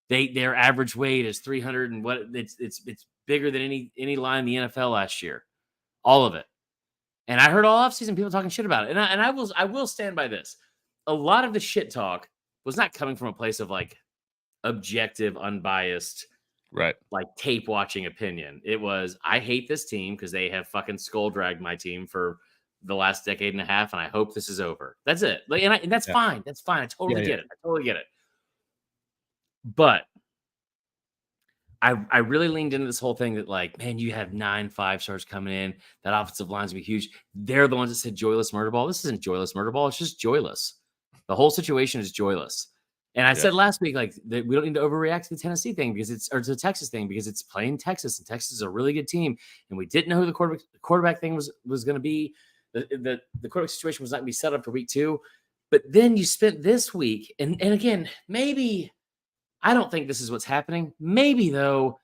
Their average weight is 300 and what it's bigger than any line in the NFL last year. All of it. And I heard all offseason people talking shit about it. And I will stand by this. A lot of the shit talk was not coming from a place of like objective, unbiased, right, like tape watching opinion. It was, I hate this team because they have fucking skull dragged my team for the last decade and a half, and I hope this is over. That's it. Like, and that's fine. That's fine. I totally get it. I totally get it. But I really leaned into this whole thing that, like, man, you have 9 5-stars coming in. That offensive line's gonna be huge. They're the ones that said joyless murder ball. This isn't joyless murder ball. It's just joyless. The whole situation is joyless. And I said last week, like, that we don't need to overreact to the Tennessee thing or to the Texas thing because it's playing Texas, and Texas is a really good team. And we didn't know who the quarterback thing was going to be. The quarterback situation was not going to be set up for week 2. But then you spent this week, and again, maybe I don't think this is what's happening. Maybe, though,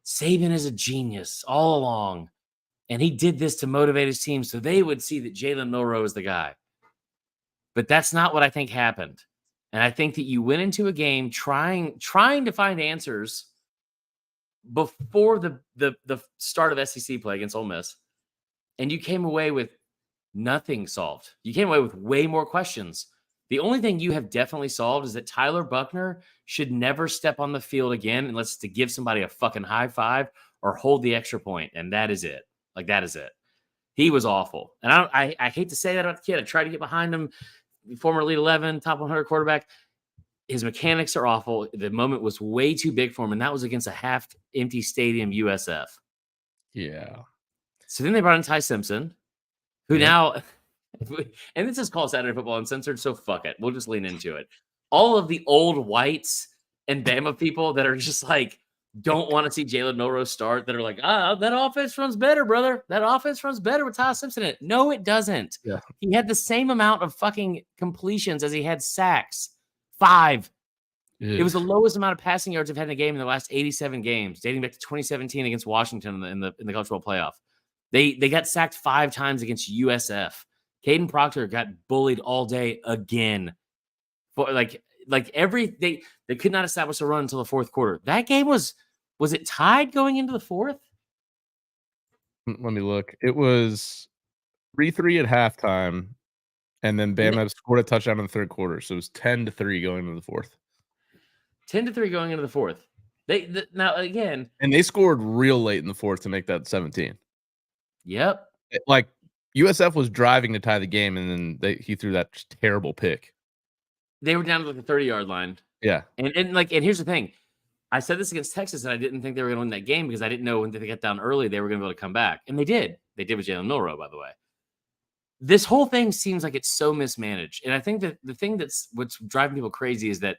Saban is a genius all along, and he did this to motivate his team so they would see that Jalen Milroe is the guy. But that's not what I think happened. And I think that you went into a game trying to find answers before the start of SEC play against Ole Miss, and you came away with nothing solved. You came away with way more questions. The only thing you have definitely solved is that Tyler Buckner should never step on the field again unless to give somebody a fucking high five or hold the extra point, and that is it. Like, that is it. He was awful. And I hate to say that about the kid. I tried to get behind him. Former Elite 11, top 100 quarterback. His mechanics are awful. The moment was way too big for him, and that was against a half-empty stadium USF. Yeah. So then they brought in Ty Simpson, who now, and this is called Saturday Football Uncensored, so fuck it. We'll just lean into it. All of the old whites and Bama people that are just like, don't want to see Jalen Milroe start that are like, that offense runs better, brother. That offense runs better with Ty Simpson in it. No, it doesn't. Yeah. He had the same amount of fucking completions as he had sacks. 5. It was the lowest amount of passing yards I've had in a game in the last 87 games, dating back to 2017 against Washington in the college football playoff. They got sacked 5 times against USF. Caden Proctor got bullied all day again. For they could not establish a run until the fourth quarter. That game was it tied going into the fourth? Let me look. It was 3-3 at halftime, and then Bama scored a touchdown in the third quarter. So it was 10-3 going into the fourth. 10-3 going into the fourth. Now again, and they scored real late in the fourth to make that 17. Yep. Like USF was driving to tie the game, and then he threw that terrible pick. They were down to the 30-yard line. Yeah, and here's the thing. I said this against Texas, and I didn't think they were going to win that game because I didn't know when they got down early they were going to be able to come back, and they did. They did with Jalen Milroe, by the way. This whole thing seems like it's so mismanaged, and I think that the thing what's driving people crazy is that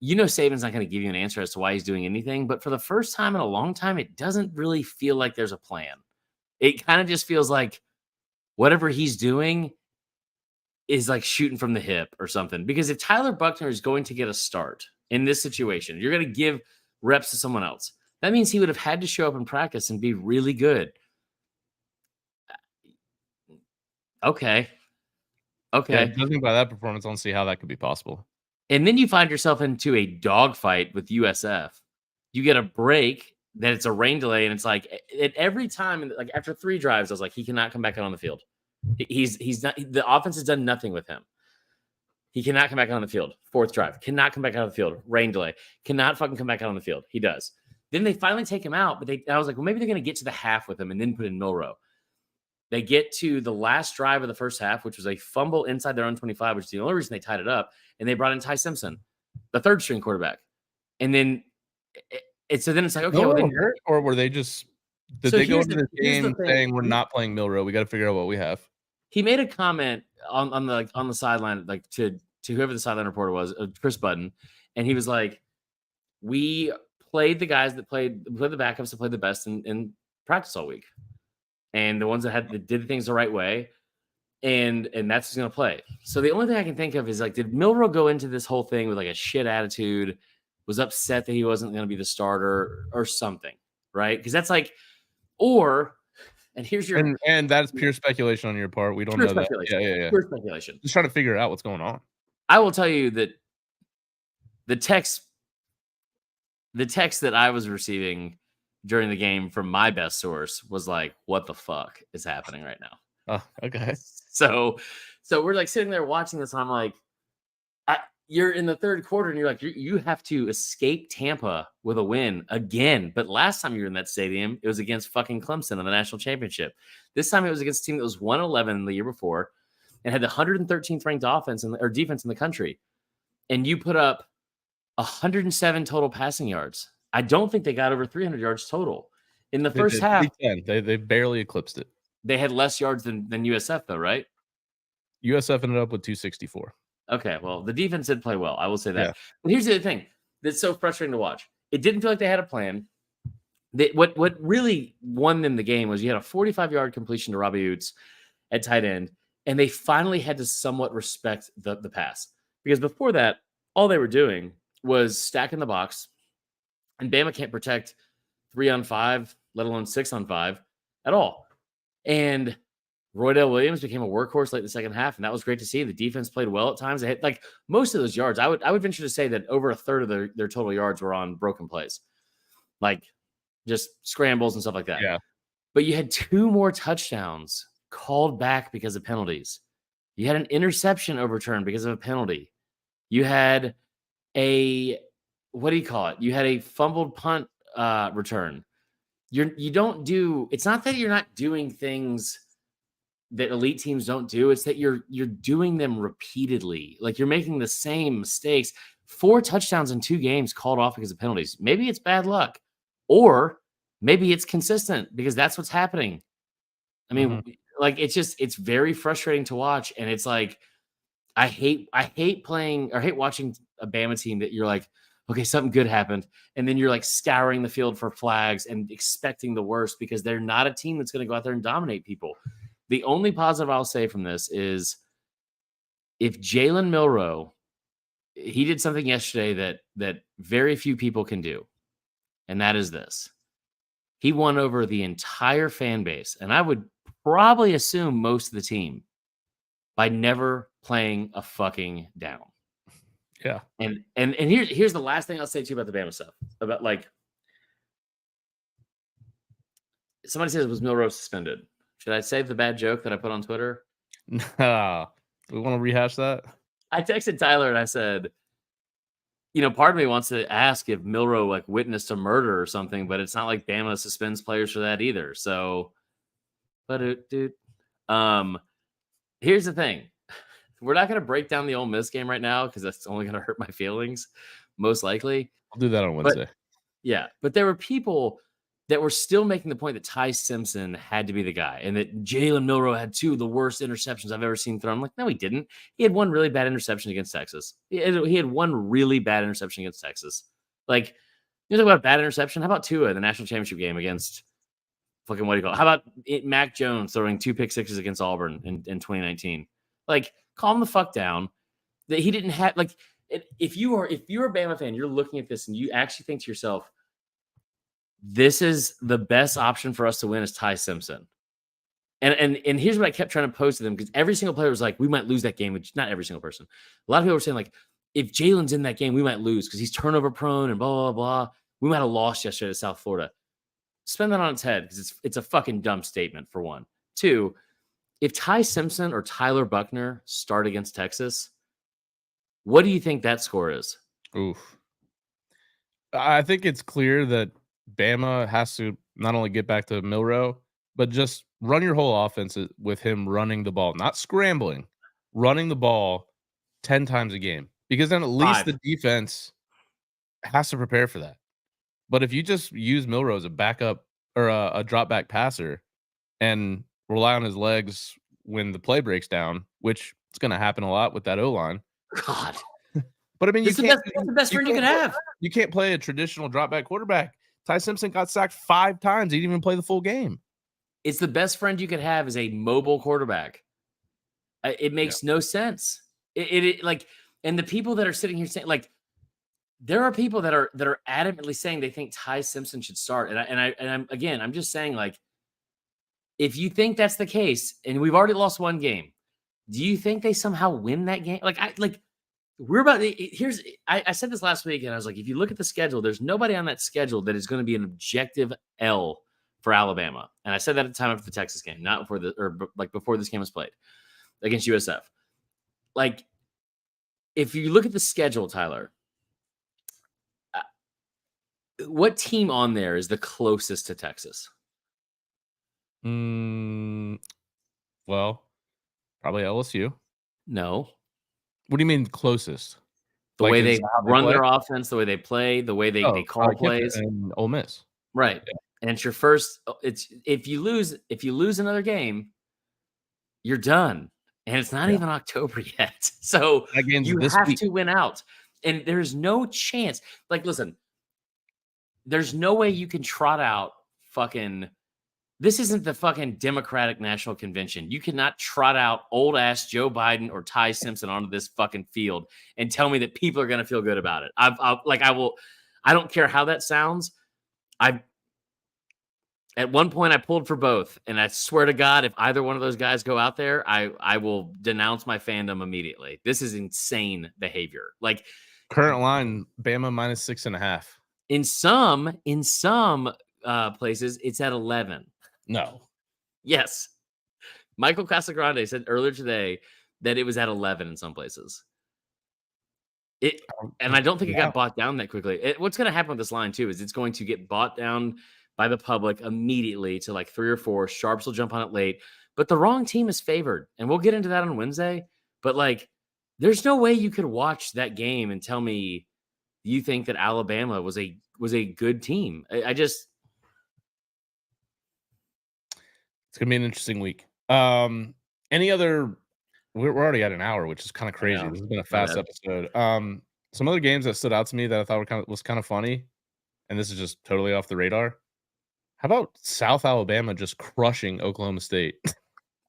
Saban's not going to give you an answer as to why he's doing anything, but for the first time in a long time, it doesn't really feel like there's a plan. It kind of just feels like whatever he's doing is like shooting from the hip or something. Because if Tyler Buchner is going to get a start in this situation, you're going to give reps to someone else. That means he would have had to show up in practice and be really good. Okay. Yeah, judging by that performance, I don't see how that could be possible. And then you find yourself into a dogfight with USF. You get a break, that it's a rain delay, and it's like at every time, like after 3 drives, I was like, he cannot come back out on the field. He's not. The offense has done nothing with him. He cannot come back out on the field. 4th drive, cannot come back out on the field. Rain delay, cannot fucking come back out on the field. He does. Then they finally take him out, but I was like, well, maybe they're going to get to the half with him and then put in Milroe. They get to the last drive of the first half, which was a fumble inside their own 25, which is the only reason they tied it up. And they brought in Ty Simpson, the 3rd string quarterback. And then so then it's like, okay, well, then hurt, or were they just did they go into this game saying we're not playing Milroe? We got to figure out what we have. He made a comment on the sideline, like to whoever the sideline reporter was, Chris Budden, and he was like, "We played the guys that played the backups that played the best in practice all week, and the ones that did things the right way, and that's who's going to play." So the only thing I can think of is like, did Milroe go into this whole thing with like a shit attitude, was upset that he wasn't going to be the starter or something, right? Because that's like, and here's your and that's pure speculation on your part. We don't know that. Yeah. Pure speculation. Just trying to figure out what's going on. I will tell you that the text that I was receiving during the game from my best source was like, "What the fuck is happening right now?" Oh, okay. So we're like sitting there watching this, and I'm like, you're in the 3rd quarter, and you're like, you have to escape Tampa with a win again. But last time you were in that stadium, it was against fucking Clemson in the national championship. This time it was against a team that was 111 the year before and had the 113th ranked defense in the country. And you put up 107 total passing yards. I don't think they got over 300 yards total in the first half. They barely eclipsed it. They had less yards than USF though, right? USF ended up with 264. Okay, well, the defense did play well. I will say that. Yeah. But here's the other thing that's so frustrating to watch. It didn't feel like they had a plan. What really won them the game was you had a 45-yard completion to Robbie Oots at tight end, and they finally had to somewhat respect the pass. Because before that, all they were doing was stacking the box, and Bama can't protect 3-on-5, let alone 6-on-5 at all. And Roydell Williams became a workhorse late in the second half, and that was great to see. The defense played well at times. They had like most of those yards. I would venture to say that over a third of their total yards were on broken plays, like just scrambles and stuff like that. Yeah. But you had 2 more touchdowns called back because of penalties. You had an interception overturned because of a penalty. You had you had a fumbled punt return. It's not that you're not doing things that elite teams don't do. It's that you're doing them repeatedly. Like you're making the same mistakes. 4 touchdowns in 2 games called off because of penalties. Maybe it's bad luck, or maybe it's consistent because that's what's happening. I mean, like it's very frustrating to watch. And it's like, I hate watching a Bama team that you're like, okay, something good happened. And then you're like scouring the field for flags and expecting the worst because they're not a team that's going to go out there and dominate people. The only positive I'll say from this is if Jalen Milroe, he did something yesterday that very few people can do, and that is this. He won over the entire fan base, and I would probably assume most of the team, by never playing a fucking down. Yeah. And here's the last thing I'll say to you about the Bama stuff. About like somebody says, was Milroe suspended? Should I save the bad joke that I put on Twitter? Do we want to rehash that? I texted Tyler and I said, part of me wants to ask if Milroe like witnessed a murder or something, but it's not like Bama suspends players for that either. So, but dude, here's the thing. We're not going to break down the Ole Miss game right now because that's only going to hurt my feelings, most likely. I'll do that on Wednesday. But there were people that were still making the point that Ty Simpson had to be the guy and that Jalen Milroe had 2 of the worst interceptions I've ever seen thrown. I'm like, no, he didn't. He had 1 really bad interception against Texas. He had 1 really bad interception against Texas. Like, you talk about bad interception. How about Tua in the national championship game against fucking what do you call it? How about Mac Jones throwing 2 pick sixes against Auburn in 2019? Like, calm the fuck down. That he didn't have like if you're a Bama fan, you're looking at this and you actually think to yourself, this is the best option for us to win is Ty Simpson. And here's what I kept trying to post to them because every single player was like, we might lose that game, which not every single person. A lot of people were saying like, if Jalen's in that game, we might lose because he's turnover prone and blah, blah, blah. We might have lost yesterday to South Florida. Spend that on its head because it's a fucking dumb statement for one. 2, if Ty Simpson or Tyler Buckner start against Texas, what do you think that score is? Oof. I think it's clear that Bama has to not only get back to Milroe, but just run your whole offense with him running the ball, not scrambling, running the ball 10 times a game. Because then at least 5. the defense has to prepare for that. But if you just use Milroe as a backup or a drop back passer and rely on his legs when the play breaks down, which is going to happen a lot with that O-line. God. But I mean, That's the best friend you could have. You can't play a traditional drop back quarterback. Ty Simpson got sacked 5 times. He didn't even play the full game. It's the best friend you could have is a mobile quarterback. It makes no sense. It like, and the people that are sitting here saying like, there are people that are adamantly saying they think Ty Simpson should start. I'm just saying like, if you think that's the case, and we've already lost 1 game, do you think they somehow win that game? We're about here's I said this last week, and I was like, if you look at the schedule, there's nobody on that schedule that is going to be an objective L for Alabama. And I said that at the time after the Texas game, not before this game was played against USF. Like, if you look at the schedule, Tyler, what team on there is the closest to Texas? Well, probably LSU. No. What do you mean closest? The way they run their offense, the way they play, the way they call plays. And Ole Miss. Right. Yeah. And it's your first. It's if you lose another game, you're done. And it's not even October yet. So you have to win out. And there's no chance. Like, listen, there's no way you can trot out fucking. This isn't the fucking Democratic National Convention. You cannot trot out old ass Joe Biden or Ty Simpson onto this fucking field and tell me that people are going to feel good about it. I will. I don't care how that sounds. At one point I pulled for both, and I swear to God, if either one of those guys go out there, I will denounce my fandom immediately. This is insane behavior. Like, current line, Bama -6.5. In some places, it's at 11. No. Yes. Michael Casagrande said earlier today that it was at 11 in some places. And I don't think it got bought down that quickly. What's going to happen with this line, too, is it's going to get bought down by the public immediately to like 3 or 4. Sharps will jump on it late. But the wrong team is favored. And we'll get into that on Wednesday. But, like, there's no way you could watch that game and tell me you think that Alabama was a good team. I just... It's going to be an interesting week. Any other... We're already at an hour, which is kind of crazy. This has been a fast episode. some other games that stood out to me that I thought was kind of funny, and this is just totally off the radar. How about South Alabama just crushing Oklahoma State?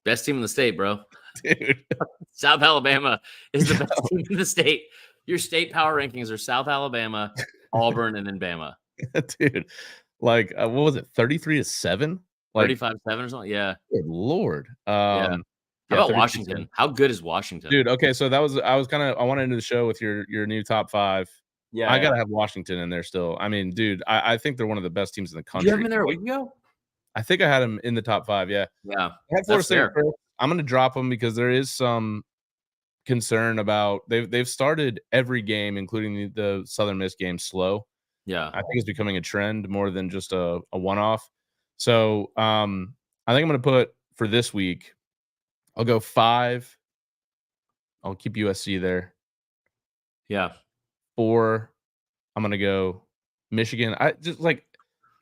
Best team in the state, bro. Dude. South Alabama is the best team in the state. Your state power rankings are South Alabama, Auburn, and then Bama. Dude, like, what was it, 33-7? Like, 35-7 or something. Yeah. good Lord. Yeah. How about 33-7. Washington? How good is Washington? Dude, okay, so I wanted into the show with your new top 5. Yeah. I gotta have Washington in there still. I mean, dude, I think they're one of the best teams in the Did country. you have them in there a week ago? I think I had them in the top 5, yeah. Yeah. I had Florida That's State fair. first. I'm gonna drop them because there is some concern about they've started every game, including the Southern Miss game, slow. Yeah. I think it's becoming a trend more than just a one-off. So I think I'm gonna put for this week, I'll go 5. I'll keep USC there. Yeah. 4, I'm gonna go Michigan. I just like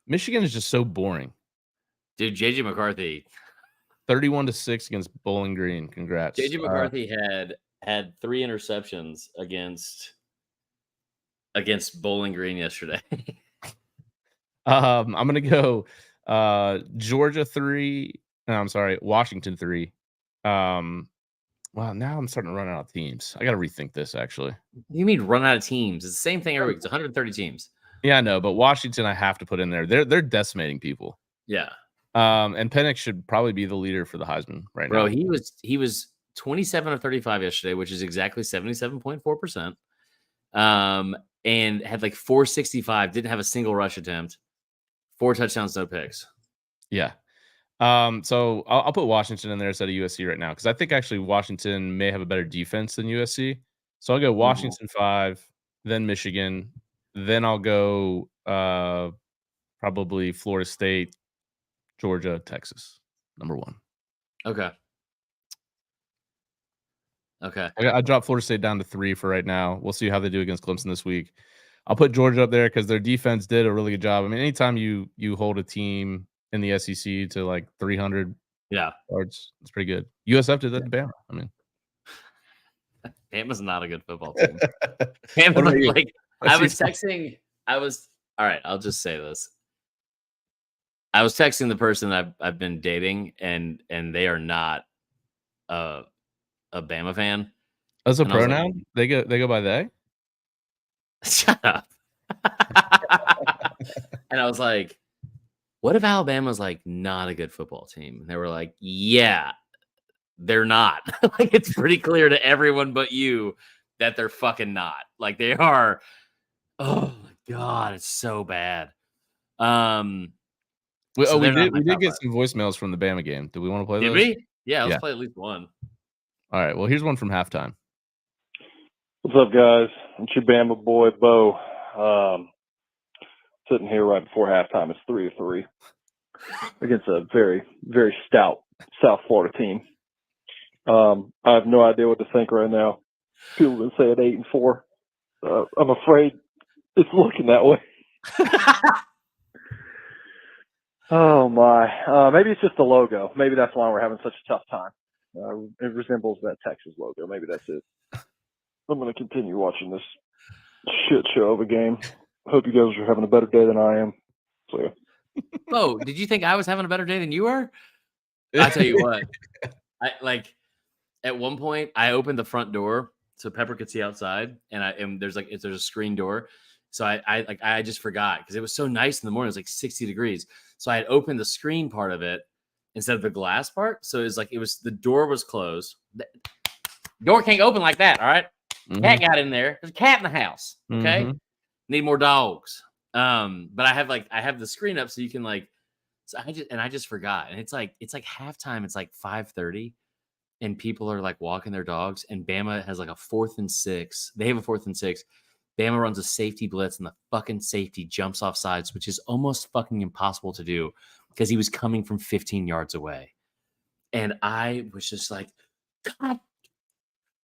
Michigan is just so boring. Dude, JJ McCarthy. 31-6 against Bowling Green. Congrats. JJ McCarthy had 3 interceptions against Bowling Green yesterday. I'm gonna go Georgia 3. No, I'm sorry, Washington 3. Well, now I'm starting to run out of teams. I gotta rethink this actually. What do you mean run out of teams? It's the same thing every week. It's 130 teams. Yeah, I know, but Washington I have to put in there. They're decimating people. Yeah. And Penix should probably be the leader for the Heisman right Bro, now. he was 27 of 35 yesterday, which is exactly 77.4%. And had like 465, didn't have a single rush attempt, 4 touchdowns, no picks. Yeah. So I'll put Washington in there instead of USC right now because I think actually Washington may have a better defense than USC. So I'll go Washington 5, then Michigan, then I'll go probably Florida State, Georgia, Texas, number 1. Okay. I dropped Florida State down to 3 for right now. We'll see how they do against Clemson this week. I'll put Georgia up there because their defense did a really good job. I mean, anytime you hold a team in the SEC to like 300 yards, it's pretty good. USF did that to Bama. I mean, Bama's not a good football team. Bama, like I was texting. All right. I'll just say this. I was texting the person I've been dating, and they are not a Bama fan. As a pronoun, like, they go by they. Shut up. And I was like, what if Alabama's like not a good football team? And they were like, yeah, they're not. Like it's pretty clear to everyone but you that they're fucking not. Like they are. Oh my God, it's so bad. We did get some voicemails from the Bama game. Do we want to play those? Did we? Yeah, let's play at least one. All right. Well, here's one from halftime. What's up, guys? It's your Bama boy, Bo. Sitting here right before halftime. It's 3-3 against a very, very stout South Florida team. I have no idea what to think right now. People have been saying 8-4. I'm afraid it's looking that way. Oh, my. Maybe it's just the logo. Maybe that's why we're having such a tough time. It resembles that Texas logo. Maybe that's it. I'm going to continue watching this shit show of a game. Hope you guys are having a better day than I am. So, yeah. Oh, did you think I was having a better day than you were? I'll tell you what. At one point, I opened the front door so Pepper could see outside, and there's a screen door. So I just forgot because it was so nice in the morning. It was like 60 degrees. So I had opened the screen part of it instead of the glass part. So the door was closed. The door can't open like that. All right. Mm-hmm. Cat got in there. There's a cat in the house. Okay. Mm-hmm. Need more dogs. But I have the screen up so you can so I just forgot. And it's like halftime. It's like 5:30 and people are like walking their dogs and Bama has like a 4th and 6. They have a 4th and 6. Bama runs a safety blitz and the fucking safety jumps off sides, which is almost fucking impossible to do because he was coming from 15 yards away. And I was just like, God,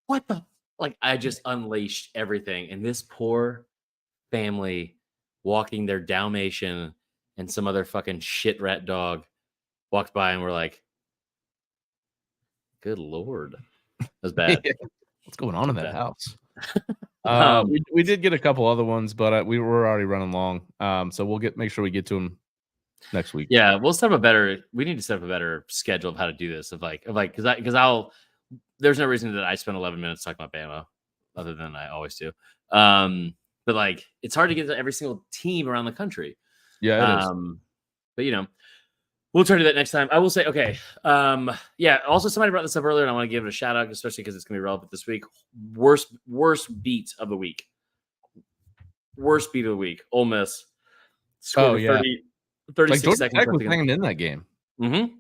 what the? Like, I just unleashed everything. And this poor family walking their Dalmatian and some other fucking shit rat dog walked by and were like, good Lord. That was bad. What's going on in that house? We did get a couple other ones, but we were already running long. So we'll make sure we get to them next week. Yeah, we'll set up we need to set up a better schedule of how to do this. Because there's no reason that I spend 11 minutes talking about Bama other than I always do. But like, it's hard to get to every single team around the country. Yeah, it is. But we'll turn to that next time. I will say, okay. Yeah. Also, somebody brought this up earlier, and I want to give it a shout out, especially because it's going to be relevant this week. Worst beat of the week. Worst beat of the week. Ole Miss scored 36 Georgia seconds. Tech was hanging in that game. Mm-hmm.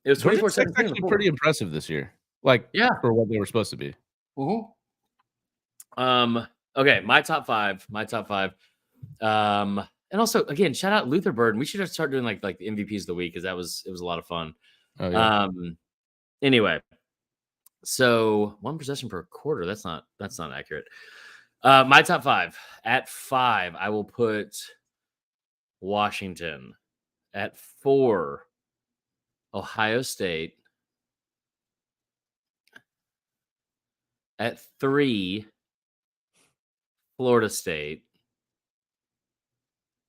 It was 24 seconds. Actually, pretty impressive this year. For what they were supposed to be. Mm-hmm. Okay, my top five. And also, again, shout out Luther Bird. We should start doing like the MVPs of the week because it was a lot of fun. Oh, yeah. Anyway, so 1 possession per quarter. That's not accurate. My top five. At 5, I will put Washington. At 4, Ohio State. At 3, Florida State.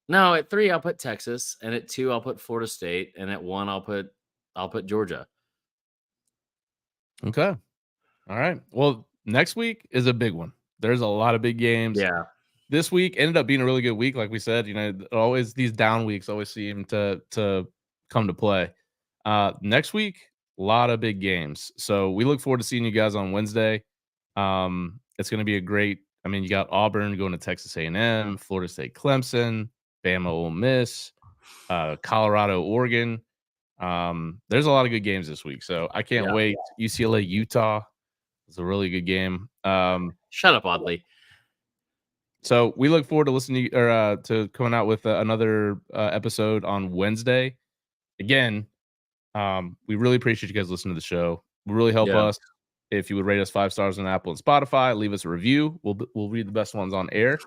No, at 3 I'll put Texas, and at 2 I'll put Florida State, and at 1 I'll put Georgia. Okay. All right. Well, next week is a big one. There's a lot of big games. Yeah. This week ended up being a really good week, like we said. Always these down weeks always seem to come to play. Next week, a lot of big games. So we look forward to seeing you guys on Wednesday. It's going to be a great. I mean, you got Auburn going to Texas A&M, Florida State, Clemson, Bama, Ole Miss, Colorado, Oregon. There's a lot of good games this week, so I can't wait. UCLA, Utah is a really good game. Shut up, Audley. So we look forward to listening to coming out with another episode on Wednesday. Again, we really appreciate you guys listening to the show. It would really help us if you would rate us 5 stars on Apple and Spotify. Leave us a review. We'll read the best ones on air.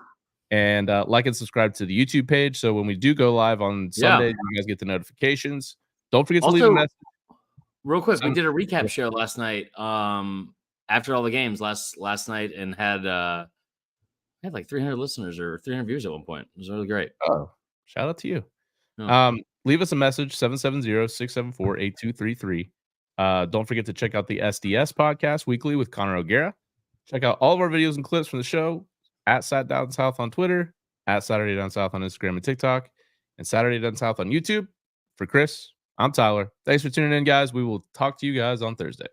And like and subscribe to the YouTube page. So when we do go live on Sunday, you guys get the notifications. Don't forget to leave a message. Real quick, we did a recap show last night. After all the games last night, and had like 300 listeners or 300 views at one point. It was really great. Oh, shout out to you. Oh. Leave us a message, 770-674-8233. Don't forget to check out the SDS podcast weekly with Connor O'Gara. Check out all of our videos and clips from the show at Sat Down South on Twitter, at Saturday Down South on Instagram and TikTok, and Saturday Down South on YouTube. For Chris, I'm Tyler. Thanks for tuning in, guys. We will talk to you guys on Thursday.